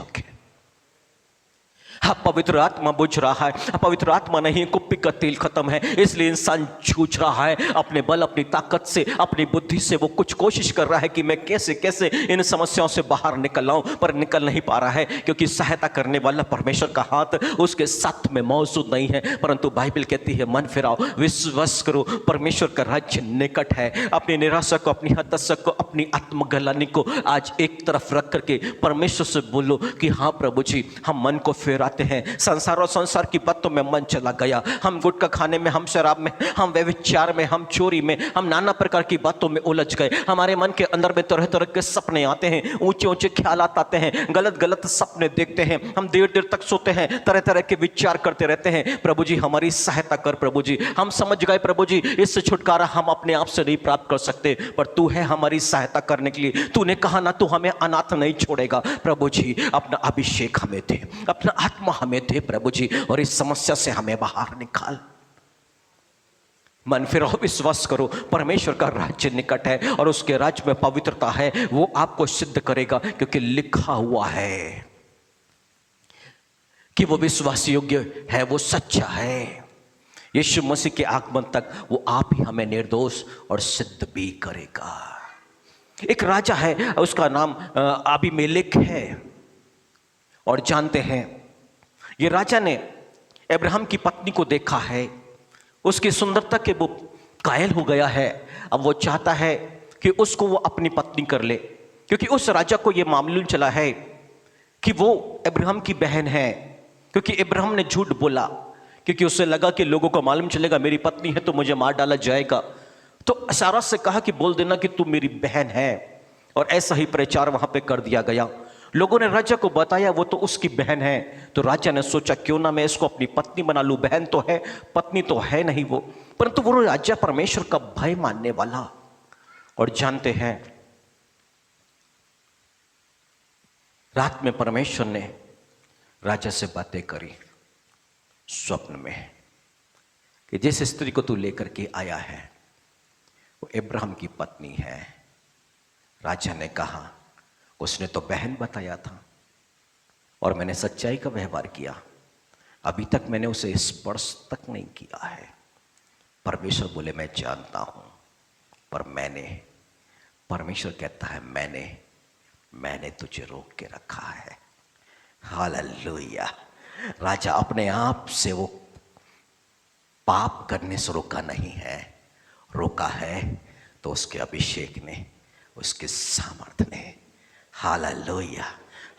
पवित्र आत्मा बुझ रहा है, पवित्र आत्मा नहीं, कुप्पी का तेल खत्म है, इसलिए इंसान जूझ रहा है अपने बल, अपनी ताकत से, अपनी बुद्धि से। वो कुछ कोशिश कर रहा है कि मैं कैसे कैसे इन समस्याओं से बाहर निकल आऊं, पर निकल नहीं पा रहा है क्योंकि सहायता करने वाला परमेश्वर का हाथ उसके साथ में मौजूद नहीं है। परंतु बाइबल कहती है मन फिराओ, विश्वास करो, परमेश्वर का राज्य निकट है। अपनी निराशा को, अपनी हताशा को, अपनी आत्मगलानी को आज एक तरफ रख करके परमेश्वर से बोलो कि हाँ प्रभु जी, हम मन को फेरा हैं, संसार और संसार की बातों में मन चला गया, हम गुटखा खाने में, हम शराब में, हम व्यभिचार में, हम चोरी में, हम नाना प्रकार की बातों में उलझ गए। हमारे मन के अंदर में तरह तरह के सपने आते हैं, ऊंचे ऊंचे ख्यालात आते हैं, गलत गलत सपने देखते हैं, हम देर देर तक सोते हैं, तरह तरह के विचार करते रहते हैं। प्रभु जी हमारी सहायता कर प्रभु जी। हम समझ गए प्रभु जी इससे छुटकारा हम अपने आप से नहीं प्राप्त कर सकते, पर तू है हमारी सहायता करने के लिए। तूने कहा ना तू हमें अनाथ नहीं छोड़ेगा। प्रभु जी अपना अभिषेक हमें दे, अपना आत्मा हमें दे प्रभु जी, और इस समस्या से हमें बाहर निकाल। मन फिराओ, विश्वास करो, परमेश्वर का राज्य निकट है और उसके राज्य में पवित्रता है। वो आपको सिद्ध करेगा क्योंकि लिखा हुआ है कि वो विश्वास योग्य है, वो सच्चा है। यीशु मसीह के आगमन तक वो आप ही हमें निर्दोष और सिद्ध भी करेगा। एक राजा है, उसका नाम अबीमेलेक है, और जानते हैं ये राजा ने अब्राहम की पत्नी को देखा है, उसकी सुंदरता के वो कायल हो गया है। अब वो चाहता है कि उसको वो अपनी पत्नी कर ले, क्योंकि उस राजा को ये मालूम चला है कि वो अब्राहम की बहन है। क्योंकि अब्राहम ने झूठ बोला, क्योंकि उसे लगा कि लोगों को मालूम चलेगा मेरी पत्नी है तो मुझे मार डाला जाएगा। तो सारा से कहा कि बोल देना कि तू मेरी बहन है, और ऐसा ही प्रचार वहां पे कर दिया गया। लोगों ने राजा को बताया वो तो उसकी बहन है। तो राजा ने सोचा क्यों ना मैं इसको अपनी पत्नी बना लूं, बहन तो है, पत्नी तो है नहीं वो। परंतु वो राजा परमेश्वर का भय मानने वाला, और जानते हैं रात में परमेश्वर ने राजा से बातें करी स्वप्न में कि जिस स्त्री को तू लेकर के आया है वो इब्राहिम की पत्नी है। राजा ने कहा उसने तो बहन बताया था और मैंने सच्चाई का व्यवहार किया, अभी तक मैंने उसे स्पर्श तक नहीं किया है। परमेश्वर बोले मैं जानता हूं, पर परमेश्वर कहता है मैंने तुझे रोक के रखा है। हालेलुया। राजा अपने आप से वो पाप करने से रोका नहीं है, रोका है तो उसके अभिषेक ने, उसके सामर्थ्य ने। Hallelujah,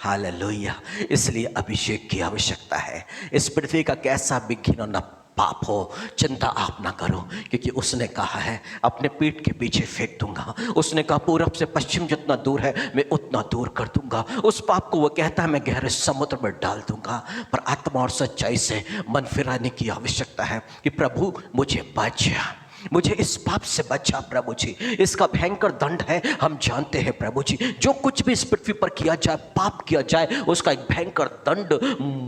hallelujah. इसलिए अभिषेक की आवश्यकता है। इस पृथ्वी का कैसा भी घिनौना पाप हो, चिंता आप ना करो, क्योंकि उसने कहा है अपने पीठ के पीछे फेंक दूंगा। उसने कहा पूरब से पश्चिम जितना दूर है मैं उतना दूर कर दूंगा। उस पाप को वो कहता है मैं गहरे समुद्र में डाल दूंगा। पर आत्मा और सच्चाई से मन फिराने की आवश्यकता है कि प्रभु मुझे बचा, मुझे इस पाप से बचा प्रभु जी। इसका भयंकर दंड है, हम जानते हैं प्रभु जी। जो कुछ भी इस पृथ्वी पर किया जाए, पाप किया जाए, उसका एक भयंकर दंड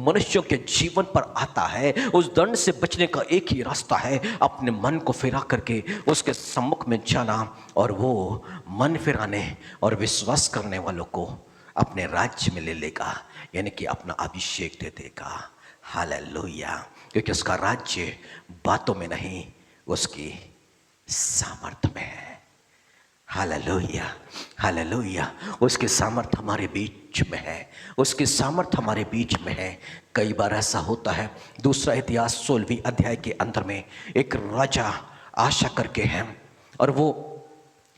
मनुष्यों के जीवन पर आता है। उस दंड से बचने का एक ही रास्ता है, अपने मन को फिरा करके उसके सम्मुख में जाना, और वो मन फिराने और विश्वास करने वालों को अपने राज्य में ले लेगा, यानी कि अपना अभिषेक दे देगा। हालेलुया। क्योंकि उसका राज्य बातों में नहीं, उसकी सामर्थ्य में है। Hallelujah, hallelujah. उसकी सामर्थ्य हमारे बीच में है, उसकी सामर्थ्य हमारे बीच में है। कई बार ऐसा होता है, दूसरा इतिहास 16वीं अध्याय के अंदर में एक राजा आशा करके हैं और वो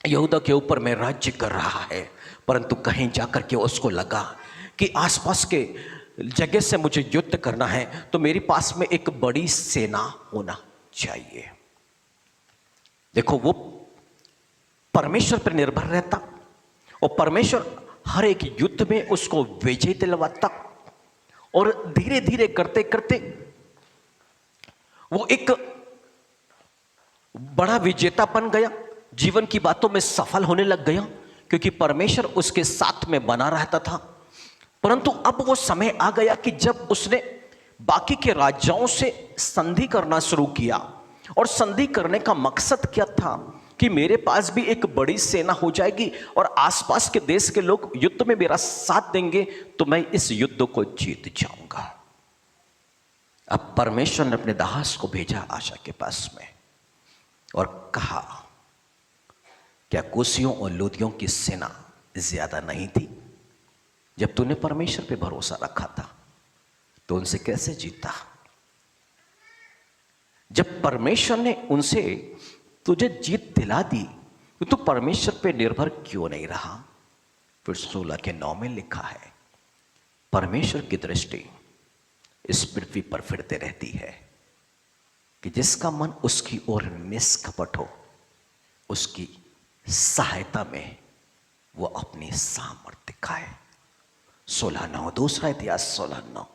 यहूदा के ऊपर में राज्य कर रहा है, परंतु कहीं जाकर के उसको लगा कि आसपास के जगह से मुझे युद्ध करना है तो मेरे पास में एक बड़ी सेना होना चाहिए। देखो, वो परमेश्वर पर निर्भर रहता और परमेश्वर हर एक युद्ध में उसको विजय दिलवाता, और धीरे धीरे करते करते वो एक बड़ा विजेता बन गया, जीवन की बातों में सफल होने लग गया, क्योंकि परमेश्वर उसके साथ में बना रहता था। परंतु अब वो समय आ गया कि जब उसने बाकी के राजाओं से संधि करना शुरू किया, और संधि करने का मकसद क्या था कि मेरे पास भी एक बड़ी सेना हो जाएगी और आसपास के देश के लोग युद्ध में मेरा साथ देंगे तो मैं इस युद्ध को जीत जाऊंगा। अब परमेश्वर ने अपने दास को भेजा आशा के पास में और कहा, क्या कुशियों और लूदियों की सेना ज्यादा नहीं थी? जब तूने परमेश्वर पे भरोसा रखा था तो उनसे कैसे जीता? जब परमेश्वर ने उनसे तुझे जीत दिला दी तो तू परमेश्वर पे निर्भर क्यों नहीं रहा? फिर 16 के 9 में लिखा है, परमेश्वर की दृष्टि इस पृथ्वी पर फिरते रहती है कि जिसका मन उसकी ओर निष्कपट हो, उसकी सहायता में वो अपनी सामर्थ्य दिखाए। 16:9, दूसरा इतिहास 16:9।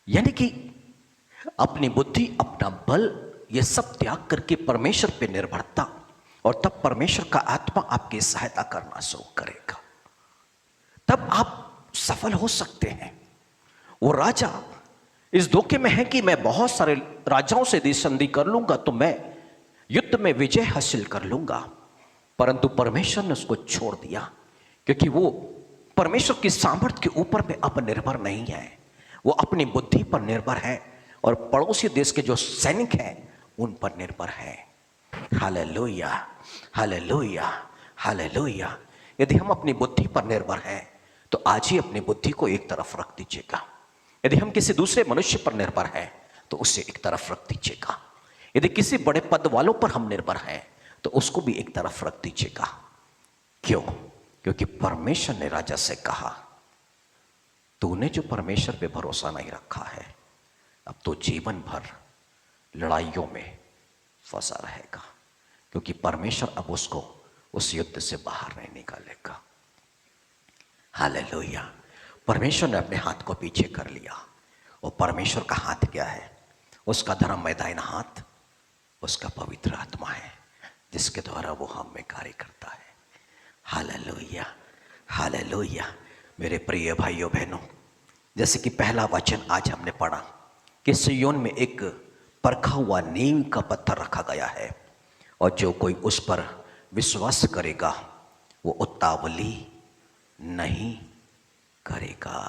यानी कि अपनी बुद्धि, अपना बल, ये सब त्याग करके परमेश्वर पे निर्भरता, और तब परमेश्वर का आत्मा आपकी सहायता करना शुरू करेगा, तब आप सफल हो सकते हैं। वो राजा इस धोखे में है कि मैं बहुत सारे राजाओं से संधि कर लूंगा तो मैं युद्ध में विजय हासिल कर लूंगा, परंतु परमेश्वर ने उसको छोड़ दिया, क्योंकि वो परमेश्वर की सामर्थ्य के ऊपर में अब निर्भर नहीं है, वो अपनी बुद्धि पर निर्भर है और पड़ोसी देश के जो सैनिक हैं उन पर निर्भर है। Hallelujah, hallelujah, hallelujah. यदि हम अपनी बुद्धि पर निर्भर हैं तो आज ही अपनी बुद्धि को एक तरफ रख दीजिएगा। यदि हम किसी दूसरे मनुष्य पर निर्भर हैं तो उसे एक तरफ रख दीजिएगा। यदि किसी बड़े पद वालों पर हम निर्भर हैं तो उसको भी एक तरफ रख दीजिएगा। क्यों? क्योंकि परमेश्वर ने राजा से कहा, तूने जो परमेश्वर पे भरोसा नहीं रखा है, अब तो जीवन भर लड़ाइयों में फंसा रहेगा, क्योंकि परमेश्वर अब उसको उस युद्ध से बाहर नहीं निकालेगा। हालेलुया। परमेश्वर ने अपने हाथ को पीछे कर लिया, और परमेश्वर का हाथ क्या है? उसका धर्ममय दाहिना हाथ उसका पवित्र आत्मा है, जिसके द्वारा वो हम में कार्य करता है। Hallelujah, hallelujah. मेरे प्रिय भाइयों बहनों, जैसे कि पहला वचन आज हमने पढ़ा कि सिय्योन में एक परखा हुआ नीम का पत्थर रखा गया है, और जो कोई उस पर विश्वास करेगा वो उतावली नहीं करेगा।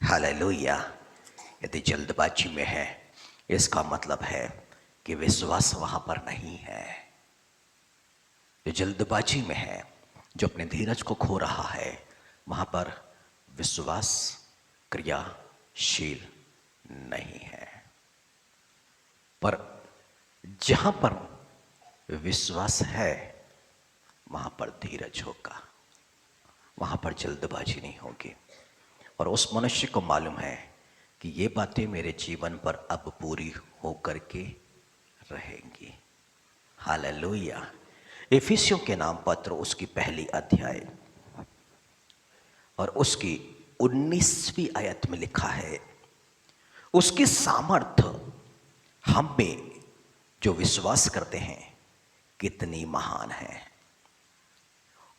हालेलुया। यदि जल्दबाजी में है, इसका मतलब है कि विश्वास वहां पर नहीं है। जो जल्दबाजी में है, जो अपने धीरज को खो रहा है, वहां पर विश्वास क्रियाशील नहीं है। पर जहां पर विश्वास है, वहां पर धीरज होगा, वहां पर जल्दबाजी नहीं होगी। और उस मनुष्य को मालूम है कि ये बातें मेरे जीवन पर अब पूरी होकर के रहेंगी। हालेलुया। इफिसियों के नाम पत्र उसकी पहली अध्याय और उसकी 19वीं आयत में लिखा है, उसकी सामर्थ्य हम में जो विश्वास करते हैं कितनी महान है।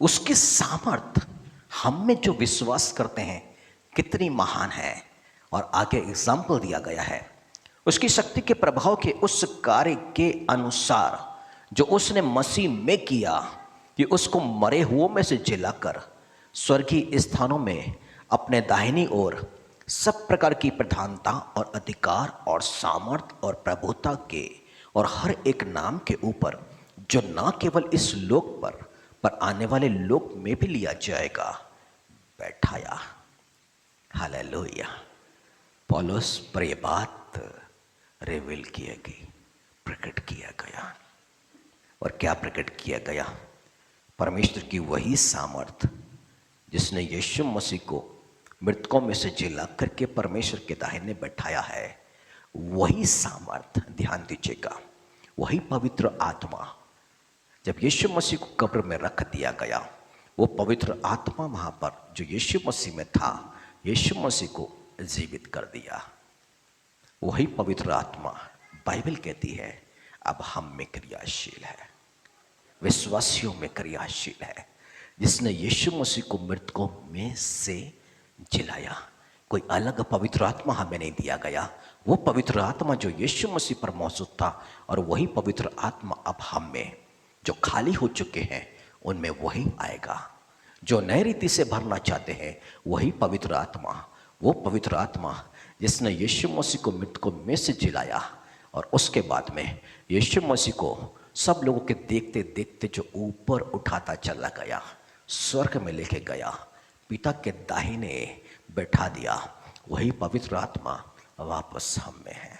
उसकी सामर्थ्य हम में जो विश्वास करते हैं कितनी महान है। और आगे एग्जाम्पल दिया गया है, उसकी शक्ति के प्रभाव के उस कार्य के अनुसार जो उसने मसीह में किया, कि उसको मरे हुओं में से जिलाकर स्वर्गीय स्थानों में अपने दाहिनी ओर सब प्रकार की प्रधानता और अधिकार और सामर्थ और प्रभुता के और हर एक नाम के ऊपर, जो न केवल इस लोक पर आने वाले लोक में भी लिया जाएगा, बैठाया। हालेलुया। पौलुस पर यह बात रिवील किया गई, प्रकट किया गया। और क्या प्रकट किया गया? परमेश्वर की वही सामर्थ जिसने यीशु मसीह को मृतकों में से जिला करके परमेश्वर के दाहिने बैठाया है, वही सामर्थ, ध्यान दीजिएगा, वही पवित्र आत्मा जब यीशु मसीह को कब्र में रख दिया गया, वो पवित्र आत्मा वहां पर जो यीशु मसीह में था, यीशु मसीह को जीवित कर दिया। वही पवित्र आत्मा बाइबल कहती है अब हम में क्रियाशील है, विश्वासियों में क्रियाशील है, जिसने यीशु मसीह को मृतकों में से जिलाया। कोई अलग पवित्र आत्मा हमें नहीं दिया गया, वो पवित्र आत्मा जो यीशु मसीह पर मौजूद था, और वही पवित्र आत्मा अब हम में जो खाली हो चुके हैं उनमें वही आएगा। जो नए रीति से भरना चाहते हैं, वही पवित्र आत्मा, वो पवित्र आत्मा जिसने यीशु मसीह को मृतकों में से जिलाया, और उसके बाद में यीशु मसीह को सब लोगों के देखते देखते जो ऊपर उठाता चला गया, स्वर्ग में लेके गया, पिता के दाहिने बैठा दिया, वही पवित्र आत्मा वापस हम में है।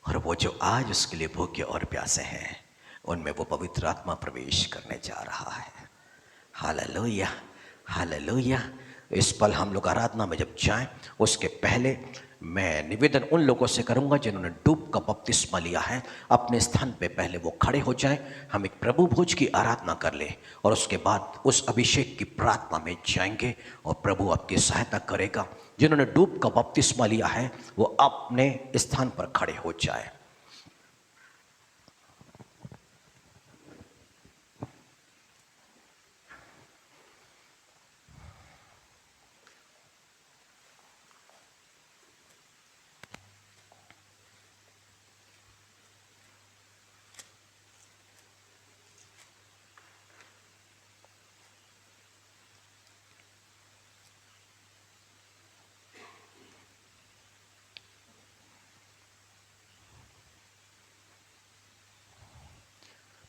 और वो जो आज उसके लिए भूखे और प्यासे हैं, उनमें वो पवित्र आत्मा प्रवेश करने जा रहा है। Hallelujah, hallelujah. इस पल हम लोग आराधना में जब जाएं, उसके पहले मैं निवेदन उन लोगों से करूंगा जिन्होंने डूब का बपतिस्मा लिया है, अपने स्थान पे पहले वो खड़े हो जाएं। हम एक प्रभु भोज की आराधना कर लें और उसके बाद उस अभिषेक की प्रार्थना में जाएंगे और प्रभु आपकी सहायता करेगा। जिन्होंने डूब का बपतिस्मा लिया है वो अपने स्थान पर खड़े हो जाए।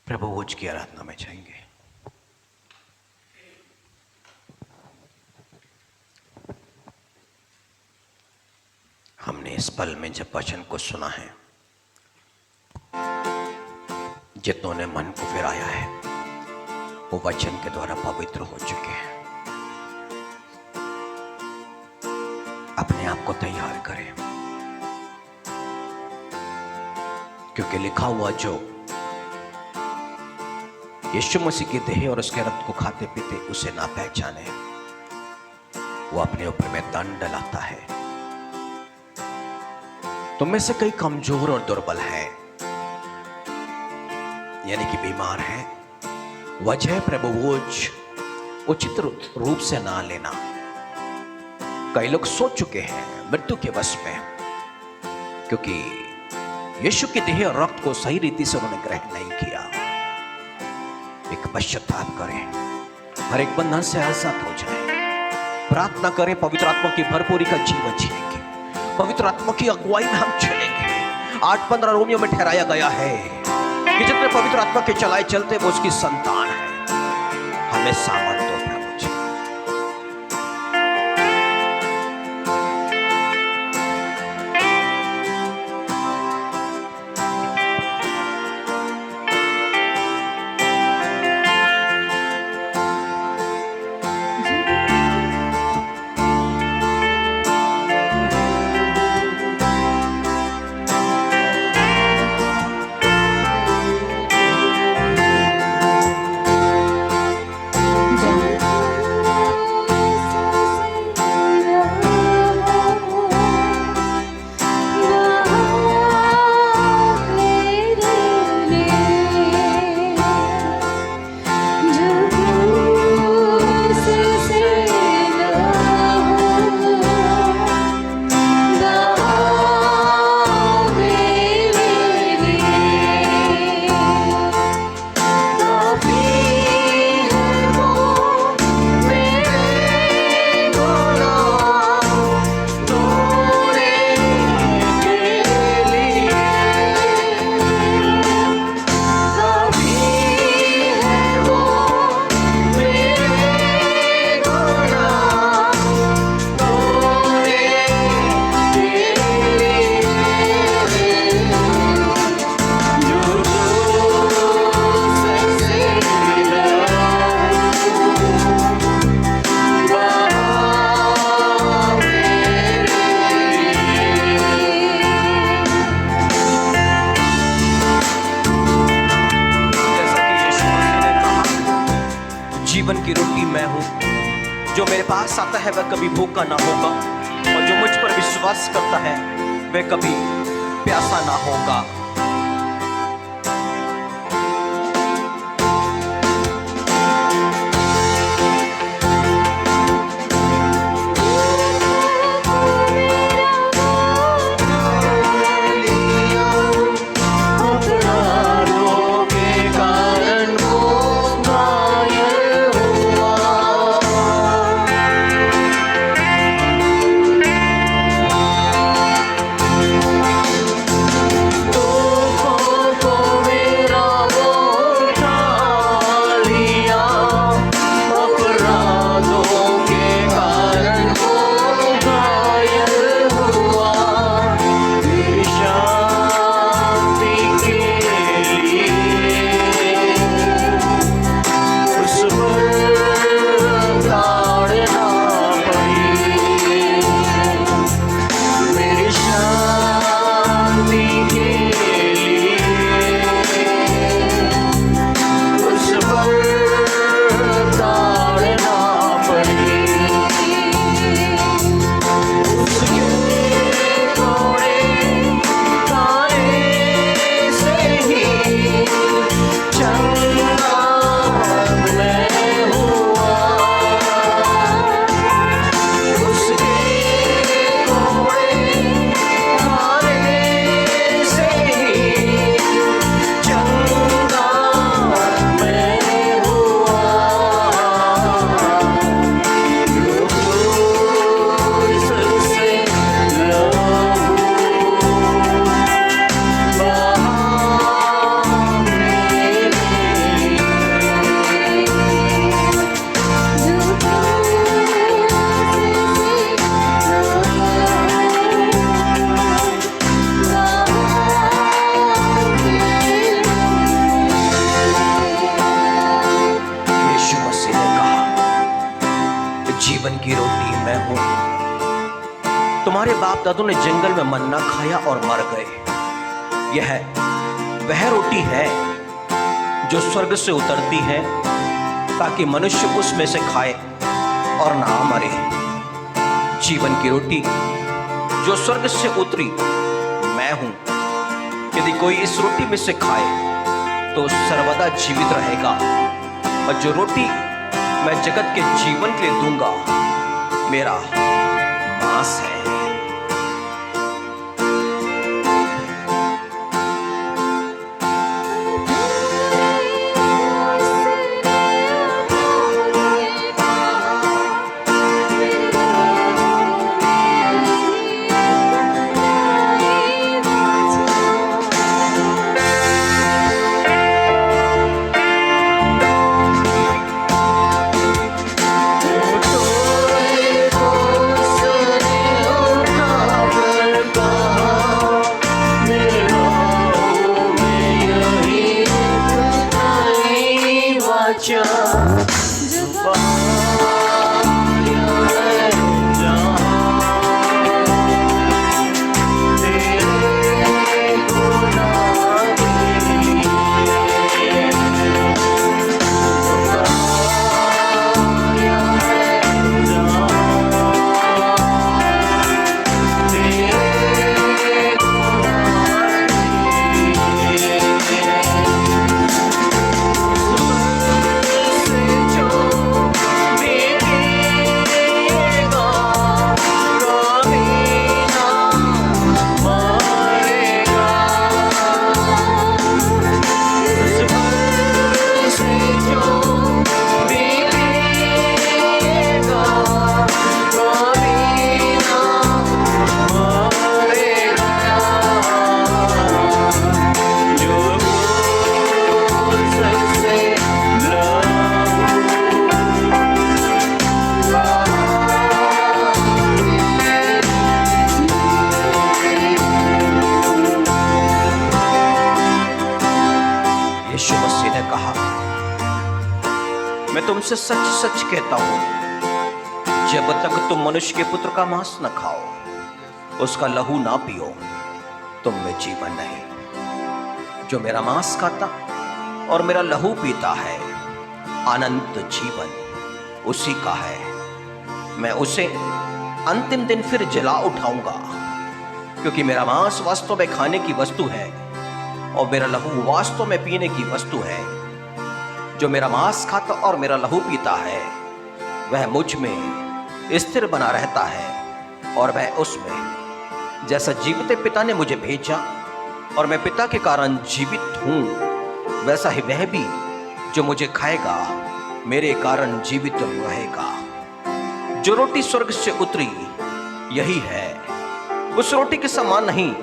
प्रभु भोज की आराधना में जाएंगे। हमने इस पल में जब वचन को सुना है, जितनों ने मन को फिराया है वो वचन के द्वारा पवित्र हो चुके हैं। अपने आप को तैयार करें, क्योंकि लिखा हुआ जो यीशु मसीह के देह और उसके रक्त को खाते पीते उसे ना पहचाने, वो अपने ऊपर में दंड लाता है। तुम में से कई कमजोर और दुर्बल हैं, यानी कि बीमार हैं। वजह प्रभु भोज उचित रूप से ना लेना, कई लोग सो चुके हैं मृत्यु के वश में, क्योंकि यीशु के देह और रक्त को सही रीति से उन्होंने ग्रहण नहीं किया। एक पश्चाताप करें, हर एक बंधन से आजाद हो जाए। प्रार्थना करें, पवित्र आत्मा की भरपूरी का जीवन जिएंगे, पवित्र आत्मा की अगुवाई में हम चलेंगे। 8:15 रोमियो में ठहराया गया है कि जितने पवित्र आत्मा के चलाए चलते वो उसकी संतान है। हमें सामर्थ दो प्रभु जी। जीवन की रोटी मैं हूं, जो मेरे पास आता है वह कभी भूखा ना होगा, और जो मुझ पर विश्वास करता है वह कभी प्यासा ना होगा। जीवन की रोटी मैं हूं। तुम्हारे बाप दादों ने जंगल में मन्ना खाया और मर गए। यह वह रोटी है जो स्वर्ग से उतरती है ताकि मनुष्य उसमें से खाए और ना मरे। जीवन की रोटी जो स्वर्ग से उतरी मैं हूं। यदि कोई इस रोटी में से खाए तो सर्वदा जीवित रहेगा, और जो रोटी मैं जगत के जीवन के लिए दूंगा मेरा दास हैं। मैं तुमसे सच सच कहता हूं, जब तक तुम मनुष्य के पुत्र का मांस न खाओ, उसका लहू ना पियो, तुम में जीवन नहीं। जो मेरा मांस खाता और मेरा लहू पीता है, अनंत जीवन उसी का है। मैं उसे अंतिम दिन फिर जला उठाऊंगा, क्योंकि मेरा मांस वास्तव में खाने की वस्तु है और मेरा लहू वास्तव में पीने की वस्तु है। जो मेरा मांस खाता और मेरा लहू पीता है, वह मुझ में स्थिर बना रहता है और मैं उसमें। जैसा जीवित पिता ने मुझे भेजा और मैं पिता के कारण जीवित हूं, वैसा ही वह भी जो मुझे खाएगा मेरे कारण जीवित रहेगा। जो रोटी स्वर्ग से उतरी यही है, उस रोटी के समान नहीं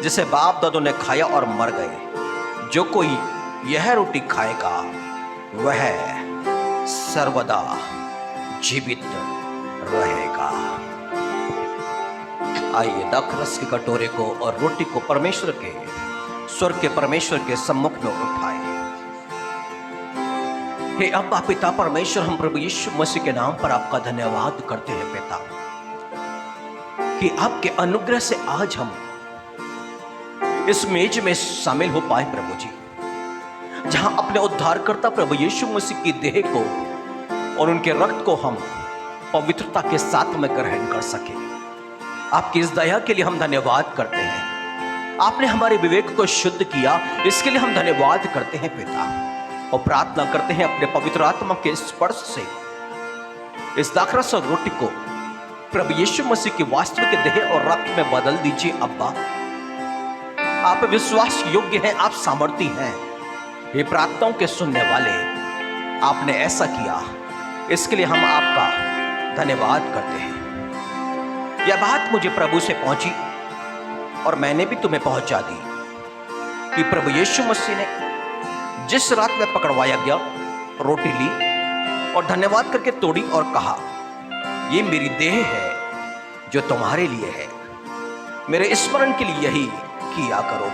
जिसे बाप दादों ने खाया और मर गए। जो कोई यह रोटी खाएगा वह सर्वदा जीवित रहेगा। आइए दाखरस के कटोरे को और रोटी को परमेश्वर के, स्वर्ग के परमेश्वर के सम्मुख में उठाएं। हे अब्बा पिता परमेश्वर, हम प्रभु यीशु मसीह के नाम पर आपका धन्यवाद करते हैं पिता, कि आपके अनुग्रह से आज हम इस मेज में शामिल हो पाए प्रभु जी, जहां अपने उद्धारकर्ता प्रभु यीशु मसीह की देह को और उनके रक्त को हम पवित्रता के साथ में ग्रहण कर सके। आपकी इस दया के लिए हम धन्यवाद करते हैं। आपने हमारे विवेक को शुद्ध किया, इसके लिए हम धन्यवाद करते हैं पिता, और प्रार्थना करते हैं अपने पवित्र आत्मा के स्पर्श से इस दाखरस और रोटी को प्रभु यीशु मसीह की वास्तविक देह और रक्त में बदल दीजिए। अब्बा आप विश्वास योग्य हैं, आप सामर्थी हैं। ये प्रार्थनाओं के सुनने वाले, आपने ऐसा किया, इसके लिए हम आपका धन्यवाद करते हैं। यह बात मुझे प्रभु से पहुंची और मैंने भी तुम्हें पहुंचा दी कि प्रभु यीशु मसीह ने जिस रात में पकड़वाया गया, रोटी ली और धन्यवाद करके तोड़ी और कहा, ये मेरी देह है जो तुम्हारे लिए है, मेरे स्मरण के लिए यही किया करो।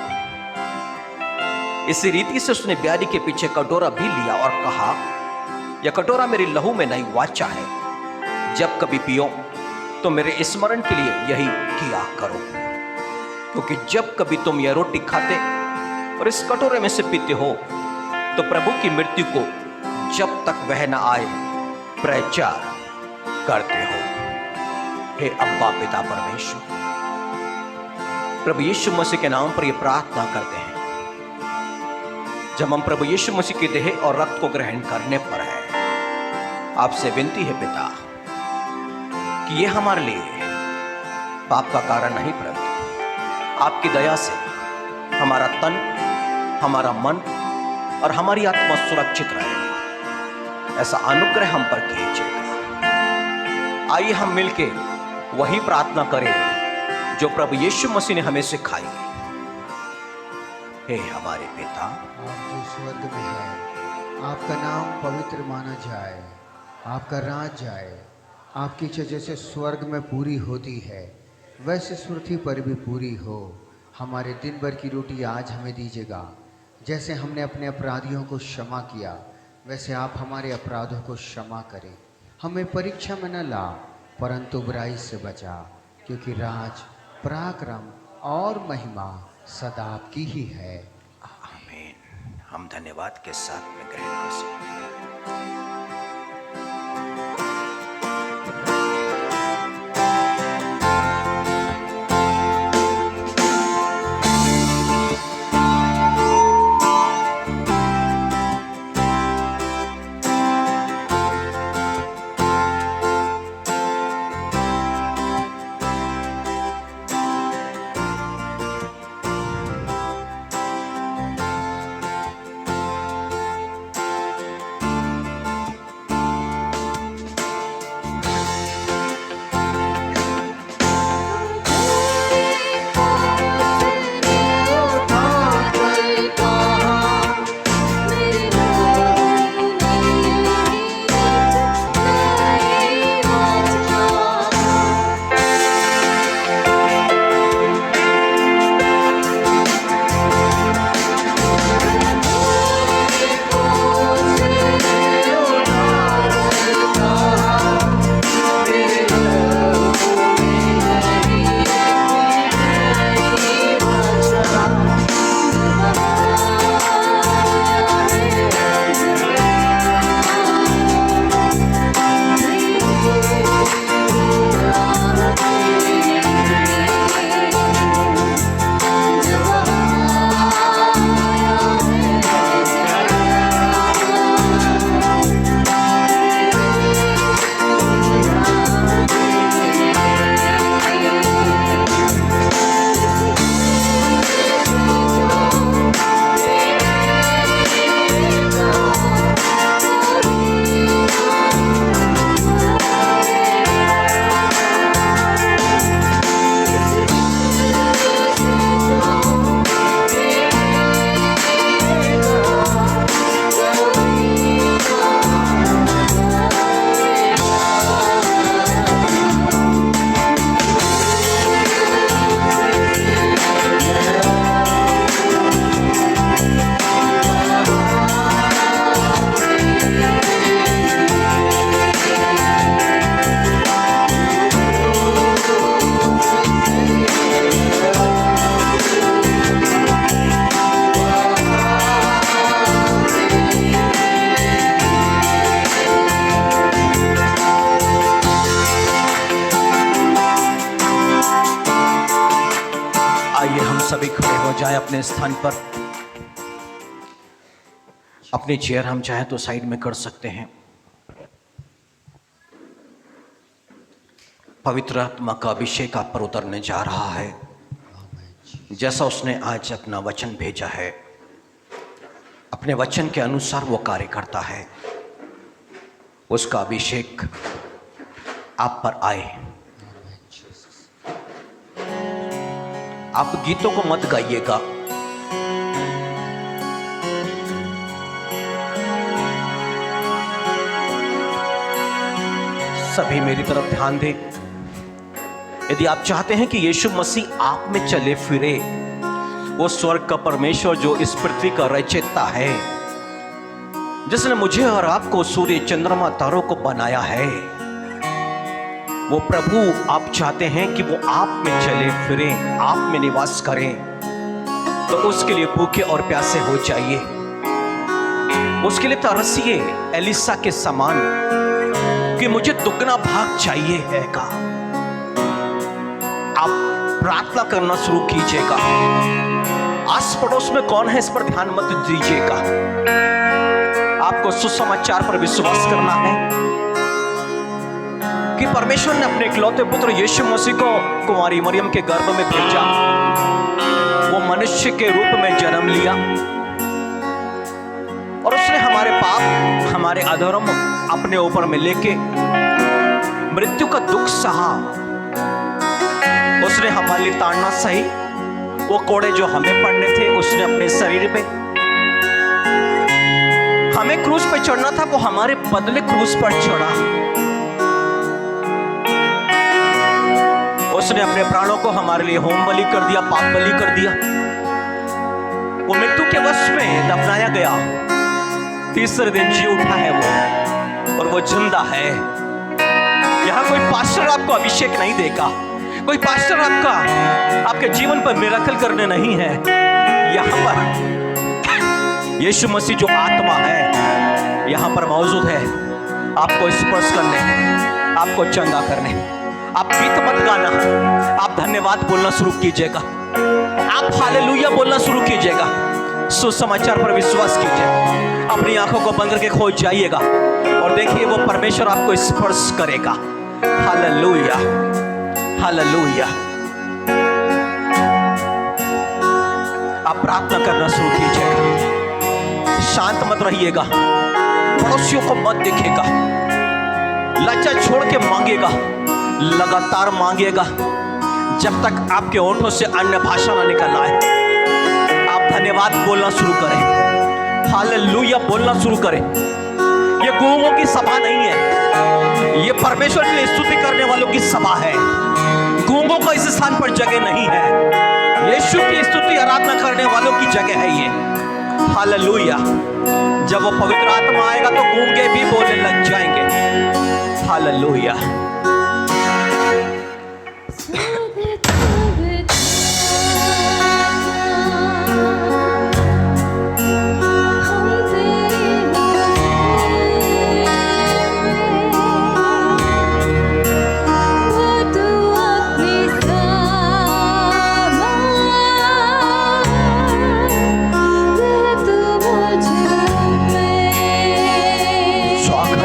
इसी रीति से उसने ब्यारी के पीछे कटोरा भी लिया और कहा, यह कटोरा मेरी लहू में नई वाचा है, जब कभी पियो तो मेरे स्मरण के लिए यही किया करो। क्योंकि जब कभी तुम यह रोटी खाते और इस कटोरे में से पीते हो, तो प्रभु की मृत्यु को जब तक वह न आए प्रचार करते हो। हे अब्बा पिता परमेश्वर, प्रभु यीशु मसीह के नाम पर यह प्रार्थना करते हैं। जब हम प्रभु यीशु मसीह की देह और रक्त को ग्रहण करने पर है, आपसे विनती है पिता कि ये हमारे लिए पाप का कारण नहीं प्रभु, आपकी दया से हमारा तन, हमारा मन और हमारी आत्मा सुरक्षित रहे, ऐसा अनुग्रह हम पर कीजिएगा। आइए हम मिलके वही प्रार्थना करें जो प्रभु यीशु मसीह ने हमें सिखाई। हे हमारे पिता, आप जो स्वर्ग में है, आपका नाम पवित्र माना जाए, आपका राज जाए, आपकी इच्छा जैसे स्वर्ग में पूरी होती है वैसे पृथ्वी पर भी पूरी हो। हमारे दिन भर की रोटी आज हमें दीजिएगा, जैसे हमने अपने अपराधियों को क्षमा किया वैसे आप हमारे अपराधों को क्षमा करें। हमें परीक्षा में न ला परंतु बुराई से बचा, क्योंकि राज, पराक्रम और महिमा सदा आपकी ही है। आमीन। हम धन्यवाद के साथ में ग्रहण कर सकते हैं। सभी खड़े हो जाए अपने स्थान पर। अपनी चेयर हम चाहे तो साइड में कर सकते हैं। पवित्र आत्मा का अभिषेक आप पर उतरने जा रहा है। जैसा उसने आज अपना वचन भेजा है, अपने वचन के अनुसार वो कार्य करता है। उसका अभिषेक आप पर आए। आप गीतों को मत गाइएगा, सभी मेरी तरफ ध्यान दें। यदि आप चाहते हैं कि यीशु मसीह आप में चले फिरे, वो स्वर्ग का परमेश्वर जो इस पृथ्वी का रचयिता है, जिसने मुझे और आपको सूर्य चंद्रमा तारों को बनाया है, वो प्रभु आप चाहते हैं कि वो आप में चले फिरे, आप में निवास करें, तो उसके लिए भूखे और प्यासे हो जाइए। उसके लिए तरसिए एलिसा के समान कि मुझे दुगना भाग चाहिए है का। आप प्रार्थना करना शुरू कीजिएगा। आस पड़ोस में कौन है इस पर ध्यान मत दीजिएगा। आपको सुसमाचार पर विश्वास करना है क्योंकि परमेश्वर ने अपने इकलौते पुत्र यीशु मसीह को कुंवारी मरियम के गर्भ में भेजा। वो मनुष्य के रूप में जन्म लिया और उसने हमारे पाप, हमारे अधर्म अपने ऊपर में लेके मृत्यु का दुख सहा। उसने हमारे लिए ताड़ना सही, वो कोड़े जो हमें पड़ने थे उसने अपने शरीर पे, हमें क्रूस पे चढ़ना था वो हमारे बदले क्रूस पर चढ़ा। उसने अपने प्राणों को हमारे लिए होम बलि कर दिया, पाप बलि कर दिया। वो मृत्यु के वश में दफनाया गया, तीसरे दिन जी उठा है वो, और वो जिंदा है। यहां कोई पास्टर आपको अभिषेक नहीं देगा, कोई पास्टर आपके जीवन पर मिरेकल करने नहीं है। यहां पर यीशु मसीह जो आत्मा है यहां पर मौजूद है, आपको स्पर्श करने, आपको चंगा करने। आप गीत मत गाना, आप धन्यवाद बोलना शुरू कीजिएगा, आप हालेलुया बोलना शुरू कीजिएगा, सुसमाचार पर विश्वास कीजिए। अपनी आंखों को बंद करके खो जाइएगा और देखिए वो परमेश्वर आपको स्पर्श करेगा। Hallelujah, hallelujah. आप प्रार्थना करना शुरू कीजिएगा, शांत मत रहिएगा, पड़ोसियों को मत देखिएगा, लज्जा छोड़ के मांगेगा, लगातार मांगेगा जब तक आपके होठों से अन्य भाषा ना निकल आए। आप धन्यवाद बोलना शुरू करें, हालेलुया बोलना शुरू करें। ये गूंगों की सभा नहीं है, ये परमेश्वर के लिए स्तुति करने वालों की सभा है। गूंगों का इस स्थान पर जगह नहीं है, यीशु की स्तुति आराधना करने वालों की जगह है ये। हालेलुया। जब वो पवित्र आत्मा आएगा तो गूंगे भी बोलने लग जाएंगे। हालेलुया। स्वागत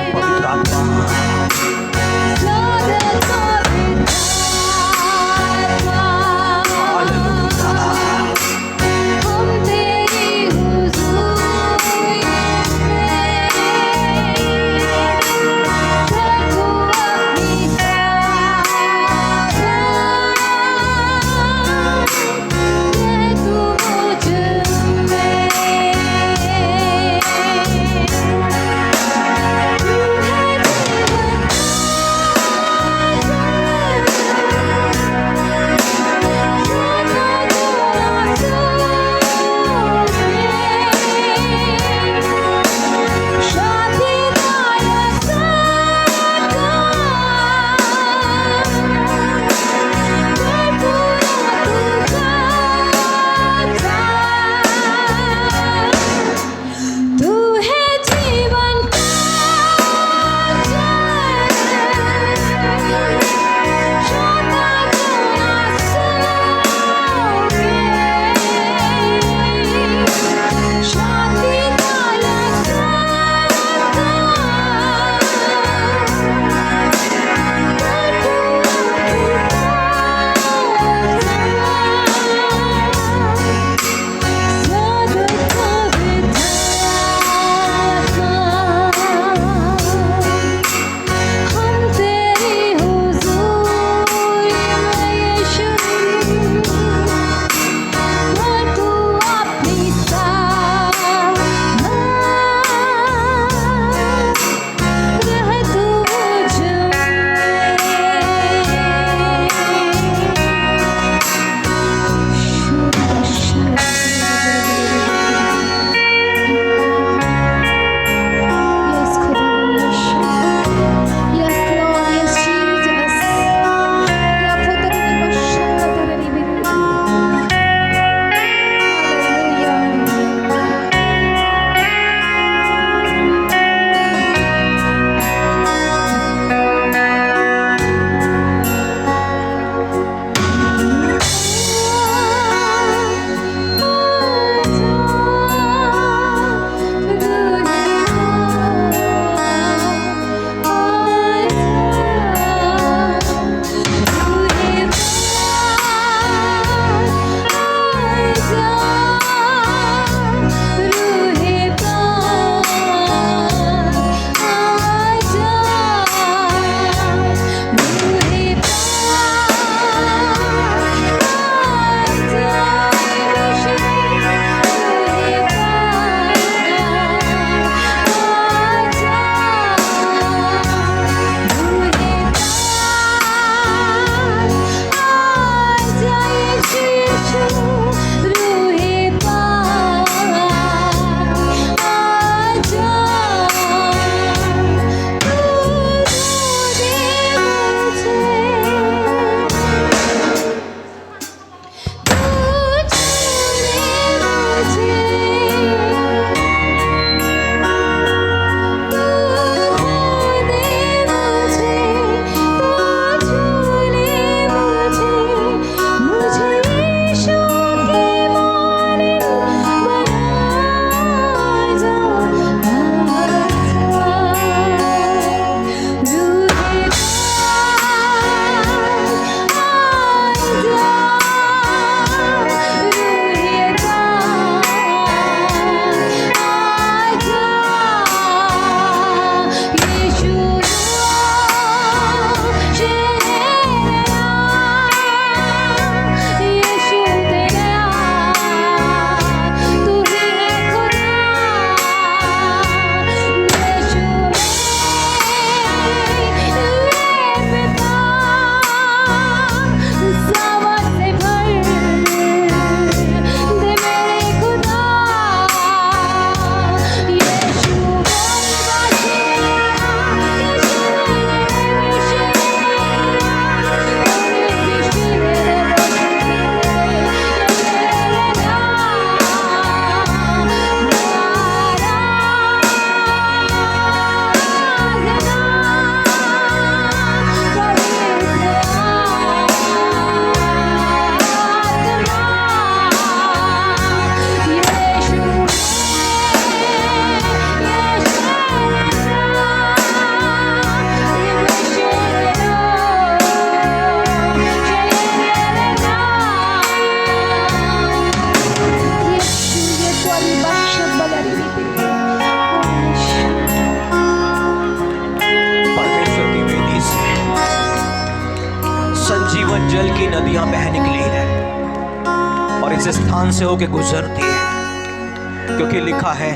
इस स्थान से होके गुजरती है, क्योंकि लिखा है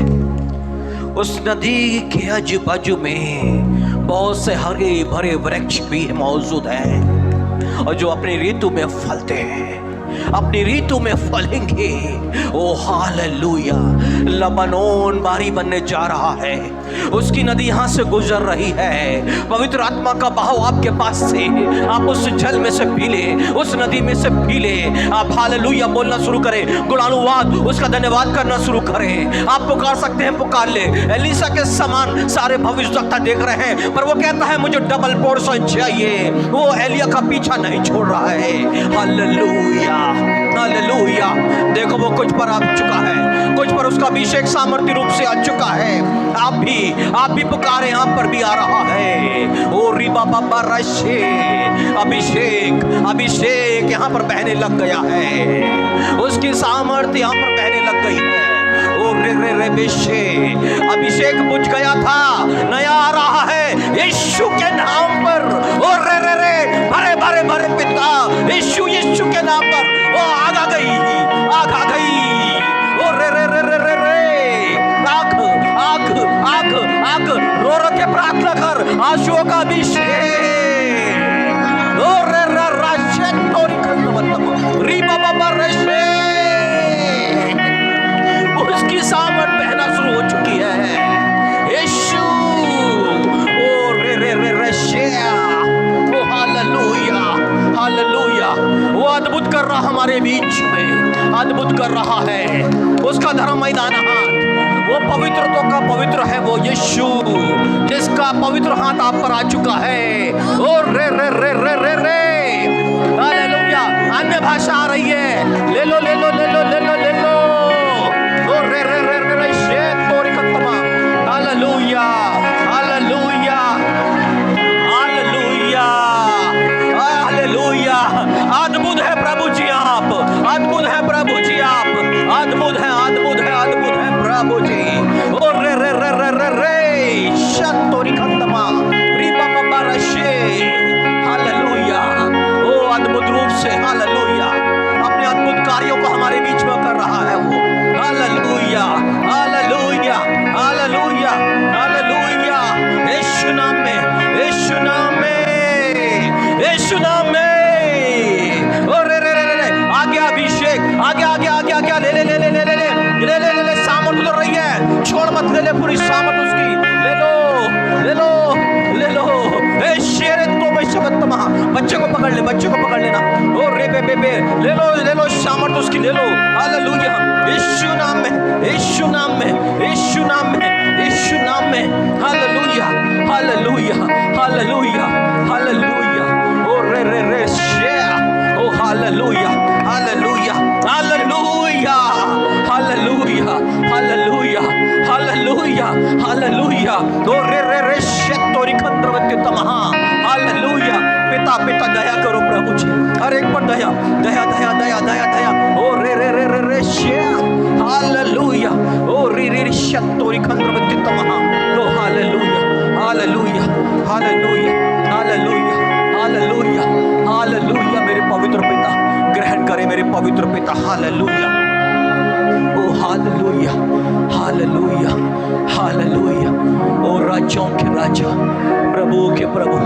उस नदी के आजू बाजू में बहुत से हरे भरे वृक्ष भी मौजूद हैं, और जो अपनी ऋतु में फलते हैं, अपनी ऋतु में फलेंगे। ओ हालेलुया, लबानोन बारी बनने जा रहा है, उसकी नदी यहाँ से गुजर रही है। पवित्र आत्मा का बहाव आपके पास से, आप उस जल में से पी ले, उस नदी में से पी ले। आप हालेलुया बोलना शुरू करें, गुणानुवाद उसका धन्यवाद करना शुरू करें। आप पुकार सकते हैं, पुकार ले। एलीशा के समान सारे भविष्यवक्ता देख रहे हैं, पर वो कहता है मुझे डबल पोर्शन चाहिए। वो एलिया का पीछा नहीं छोड़ रहा है। Hallelujah, hallelujah. देखो वो कुछ पर आ चुका है, कुछ पर उसका अभिषेक सामर्थ्य रूप से आ चुका है। आप भी पुकारे, आप पर भी आ रहा है। ओ रिबा बाबा रशे, अभिषेक यहाँ पर बहने लग गया है, उसकी सामर्थ्य यहाँ पर बहने लग गई है। ओ रे रे रे बेशे, अभिषेक बुझ गया था, नया आ रहा है यीशु के नाम पर। ओ रे रे रे, भरे भरे भरे पिता, यीशु के नाम पर वो आग आ गई, आग आ गई। ओ रे रे रे रे रे रे, आग आग आग आग, रो रो के प्रार्थना कर, आंसुओं का अभिषेक। ओ रे रे रशे तोरी खंडवतम रीबा बाबा रशे, उसकी सामर्थ बहना शुरू हो चुकी है। यीशु, ओ रे रे रे रशे, ओ हालेलुया, हालेलुया। वो अद्भुत कर रहा हमारे बीच में, अद्भुत कर रहा है। उसका धर्म मैदान हाथ, वो पवित्रता का पवित्र है, वो यीशु जिसका पवित्र हाथ आप पर आ चुका है। ओ रे रे रे रे रे रे, हालेलुया। अन्य भाषा आ रही है, ले लो ले लो ले लो ले लो ले लो। ओ रे रे रे रे रे शे तोरी खत्मा। Hallelujah, hallelujah, hallelujah, hallelujah. अद्भुत है प्रभु जी आप, अद्भुत है प्रभु जी आप, अद्भुत है, अद्भुत है, अद्भुत है प्रभु जी। ओ रे रे रे रे रे रे शतोरी खंडमा रीबा बाबा रशे, हालेलुया। ओ अद्भुत रूप से, हालेलुया, अपने अद्भुत कार्यों को हमारे बीच में कर रहा है वो। Hallelujah, hallelujah, hallelujah, hallelujah. यीशु नाम में, यीशु नाम में, यीशु नाम में। ओ रे रे रे रे, आगे अभिषेक, आगे आगे आगे आगे, ले ले ले ले ले ले ले ले ले ले, सामर्थ उतर रही है, छोड़ मत, ले ले पूरी सामर्थ उसकी, ले लो ले लो ले लो। ए शेरे तो मैं शब्द तमा, बच्चे को पकड़ ले, बच्चे को पकड़ लेना। ओ रे बे बे बे, ले लो सामर्थ उसकी, ले लो। हालेलुया, यीशु नाम में, यीशु नाम में, यीशु नाम में, यीशु नाम में। Hallelujah, hallelujah, hallelujah, hallelujah. ओ रे रे रे शे, ओ hallelujah, hallelujah, hallelujah, hallelujah, hallelujah, hallelujah, hallelujah. ओ रे रे रे शतोरी खंद्रवत्य तमहा। हालेलुया। पिता पिता दया करो प्रभु जी, हर एक पर दया दया दया दया दया दया। ओ रे रे रे रे रे शे, हालेलुया। ओ रे रे रे शतोरी खंद्रवत्य तमहा। ओ hallelujah, hallelujah, hallelujah, hallelujah, hallelujah, hallelujah. मेरे पवित्र पिता ग्रहण करे, मेरे पवित्र पिता। हालेलुया, ओ हालेलुया, हालेलुया, हालेलुया। ओ राजाओं के राजा, प्रभु के प्रभु,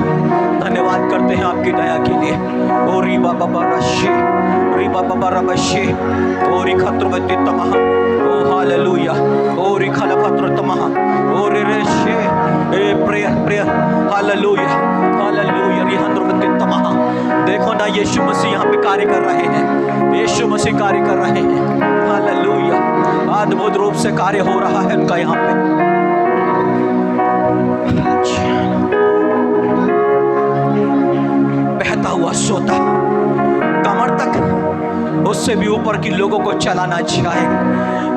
धन्यवाद करते हैं आपकी दया के लिए। ओ रीबा बाबा रशे, रीबा बाबा रबशे, ओ रिखत्रवती तमह। ओ हालेलुया, ओ रिखलखत्र तमह, ओ रे रे शे, a prayer prayer. Hallelujah, hallelujah, रिहंद्रवती तमह। देखो ना, यीशु मसीह यहाँ पे कार्य कर रहे हैं, यीशु मसीह कार्य कर रहे हैं। हालेलुया, अद्भुत रूप से कार्य हो रहा है उनका यहाँ पे। बहता हुआ सोता कमर तक, उससे भी ऊपर की लोगों को चलाना चाहे,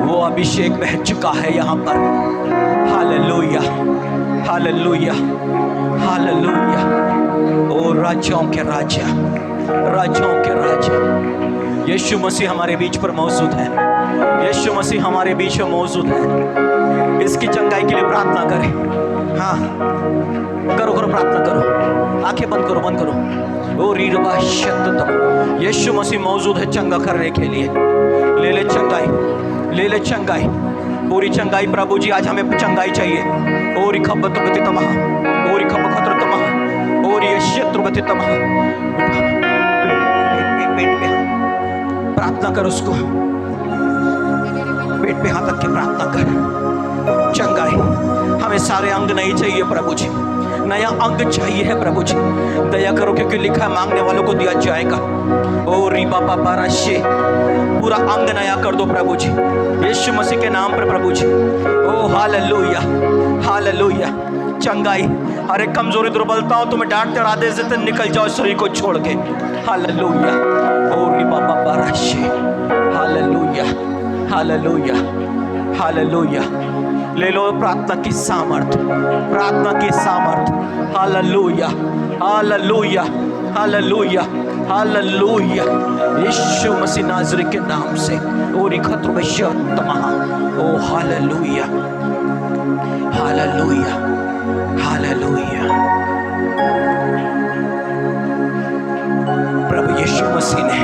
वो अभिषेक बह चुका है यहाँ पर। Hallelujah, hallelujah, hallelujah. ओ राजाओं के राजा, राजाओं के राजा, यीशु मसीह हमारे बीच पर मौजूद है, यीशु मसीह हमारे बीच में मौजूद है। इसकी चंगाई के लिए प्रार्थना करें। हाँ, करो करो, प्रार्थना करो, आंखें बंद करो, बंद करो। ओ रीरबा शब्द, यीशु मसीह मौजूद है चंगा करने के लिए। ले ले चंगाई, ले ले चंगाई, पूरी चंगाई प्रभु जी। आज हमें चंगाई चाहिए। ओरी खबर तो बती तमह, ओरी खबर खतर तमह, ओरी यशत्रु बती तमह। पेट पे प्रार्थना कर, उसको पेट पे हाथ रख के प्रार्थना कर। चंगाई हमें सारे अंग नहीं चाहिए प्रभु जी, नया अंग चाहिए है प्रभु जी। दया करो, क्योंकि लिखा है मांगने वालों को दिया जाएगा। ओ री बाबा बाराशे, पूरा अंग नया कर दो प्रभु जी, यीशु मसीह के नाम पर प्रभु जी। ओ हालेलुया, हालेलुया। चंगाई, अरे कमजोरी दुर्बलताओं तुम्हें डांट चढ़ाते से निकल जाओ शरीर को छोड़ के। हालेलुया। ओ री बाबा बाराशे, हालेलुया, हालेलुया, हालेलुया। ले लो प्रार्थना की सामर्थ, प्रार्थना की सामर्थ। Hallelujah, hallelujah, hallelujah, hallelujah. यीशु मसीह नाज़री के नाम से ओरी खतु बशतमह। ओ हालेलुया, हालेलुया, हालेलुया। प्रभु यीशु मसीह ने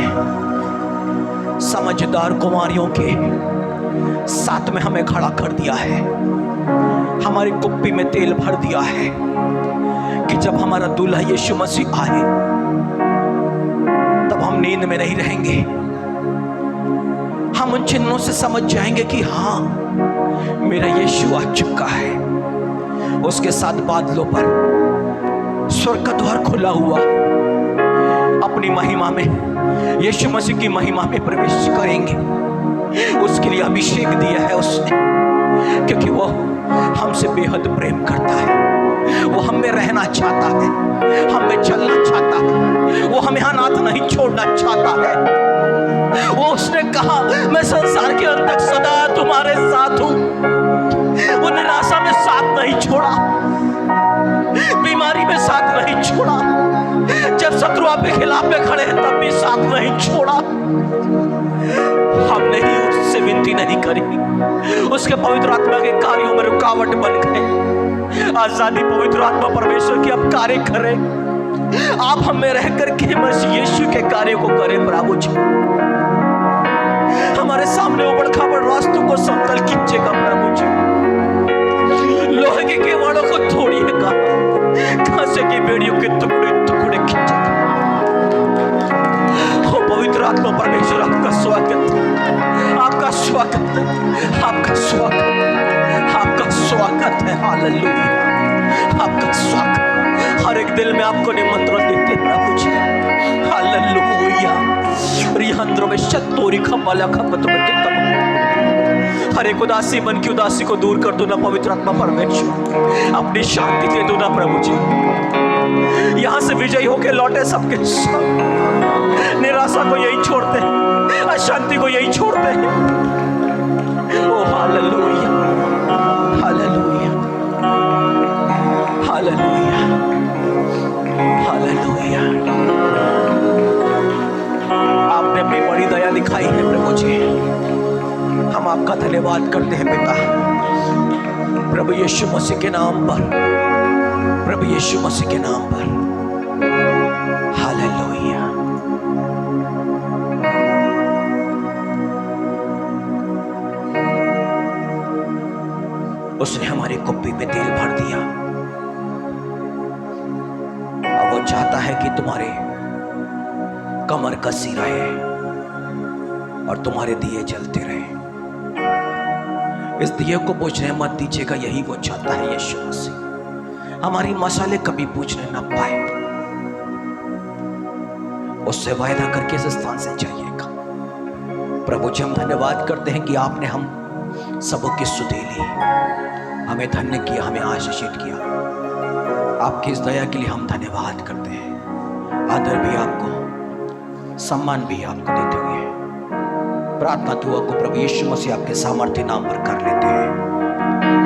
समझदार कुमारियों के साथ में हमें खड़ा कर दिया है, हमारी कुप्पी में तेल भर दिया है कि जब हमारा दूल्हा यीशु मसीह आए तब हम नींद में नहीं रहेंगे। हम उन चिन्हों से समझ जाएंगे कि हाँ, मेरा यीशु आ चुका है। उसके साथ बादलों पर स्वर्ग का द्वार खुला हुआ, अपनी महिमा में, यीशु मसीह की महिमा में प्रवेश करेंगे। उसके लिए अभिषेक दिया है उसने, क्योंकि वो हमसे बेहद प्रेम करता है। वो हम में रहना चाहता है, हम में चलना चाहता है, वो हमें अनाथ नहीं छोड़ना चाहता है। वो उसने कहा, मैं संसार के अंत तक सदा तुम्हारे साथ हूं। वो निराशा में साथ नहीं छोड़ा, बीमारी में साथ नहीं छोड़ा, जब शत्रु आपके खिलाफ में खड़े हैं तब भी साथ नहीं छोड़ा। हमने ही उससे विनती नहीं करी, उसके पवित्र आत्मा के कार्यों में रुकावट बन गए। आजादी पवित्र आत्मा परमेश्वर की अब कार्य करे, आप हमें रह करके मसीह यीशु के कार्य को करें प्रभु जी। हमारे सामने उबड़ खाबड़ रास्तों को समतल कीजिएगा प्रभु जी। लोहे के केवाड़ों को तोड़िएगा, कांसे की बेड़ियों के टुकड़े टुकड़े कीजिएगा। हो पवित्र आत्मा परमेश्वर, आपका स्वागत, आपका स्वागत, आपका स्वागत, आपका स्वागत है। हालेलुया, आपका स्वागत। हर एक दिल में आपको निमंत्रण देते हैं प्रभु जी। हालेलुया। रिहंद्रो में शतोरी खम्बाला खपत में तम। हर एक उदासी मन की उदासी को दूर कर दो ना पवित्र आत्मा परमेश्वर, अपनी शांति दे दो ना प्रभु जी। यहां से विजयी होके लौटे सबके सब, निराशा को यही छोड़ते हैं, अशांति को यही छोड़ते हैं। ओ हालेलुया, हालेलुया, हालेलुया, हालेलुया। आपने अपनी बड़ी दया दिखाई है प्रभु जी, हम आपका धन्यवाद करते हैं पिता, प्रभु यीशु मसीह के नाम पर, प्रभु यीशु मसीह के नाम पर। हालेलुया। उसने हमारी कुप्पी में तेल भर दिया। अब वो चाहता है कि तुम्हारे कमर कसी रहे और तुम्हारे दिए जलते रहे। इस दिए को बुझने मत दीजिएगा, यही वो चाहता है यीशु मसीह। हमारी मसाले कभी बुझने ना पाए, उससे वायदा करके इस स्थान से जाइएगा। प्रभु जी, हम धन्यवाद करते हैं कि आपने हम सबों की सुधि ली, हमें धन्य किया, हमें आशीषित किया। आपकी इस दया के लिए हम धन्यवाद करते हैं। आदर भी आपको, सम्मान भी आपको देते हुए प्रार्थना दुआ को प्रभु यीशु मसीह आपके सामर्थ्य नाम पर कर लेते हैं।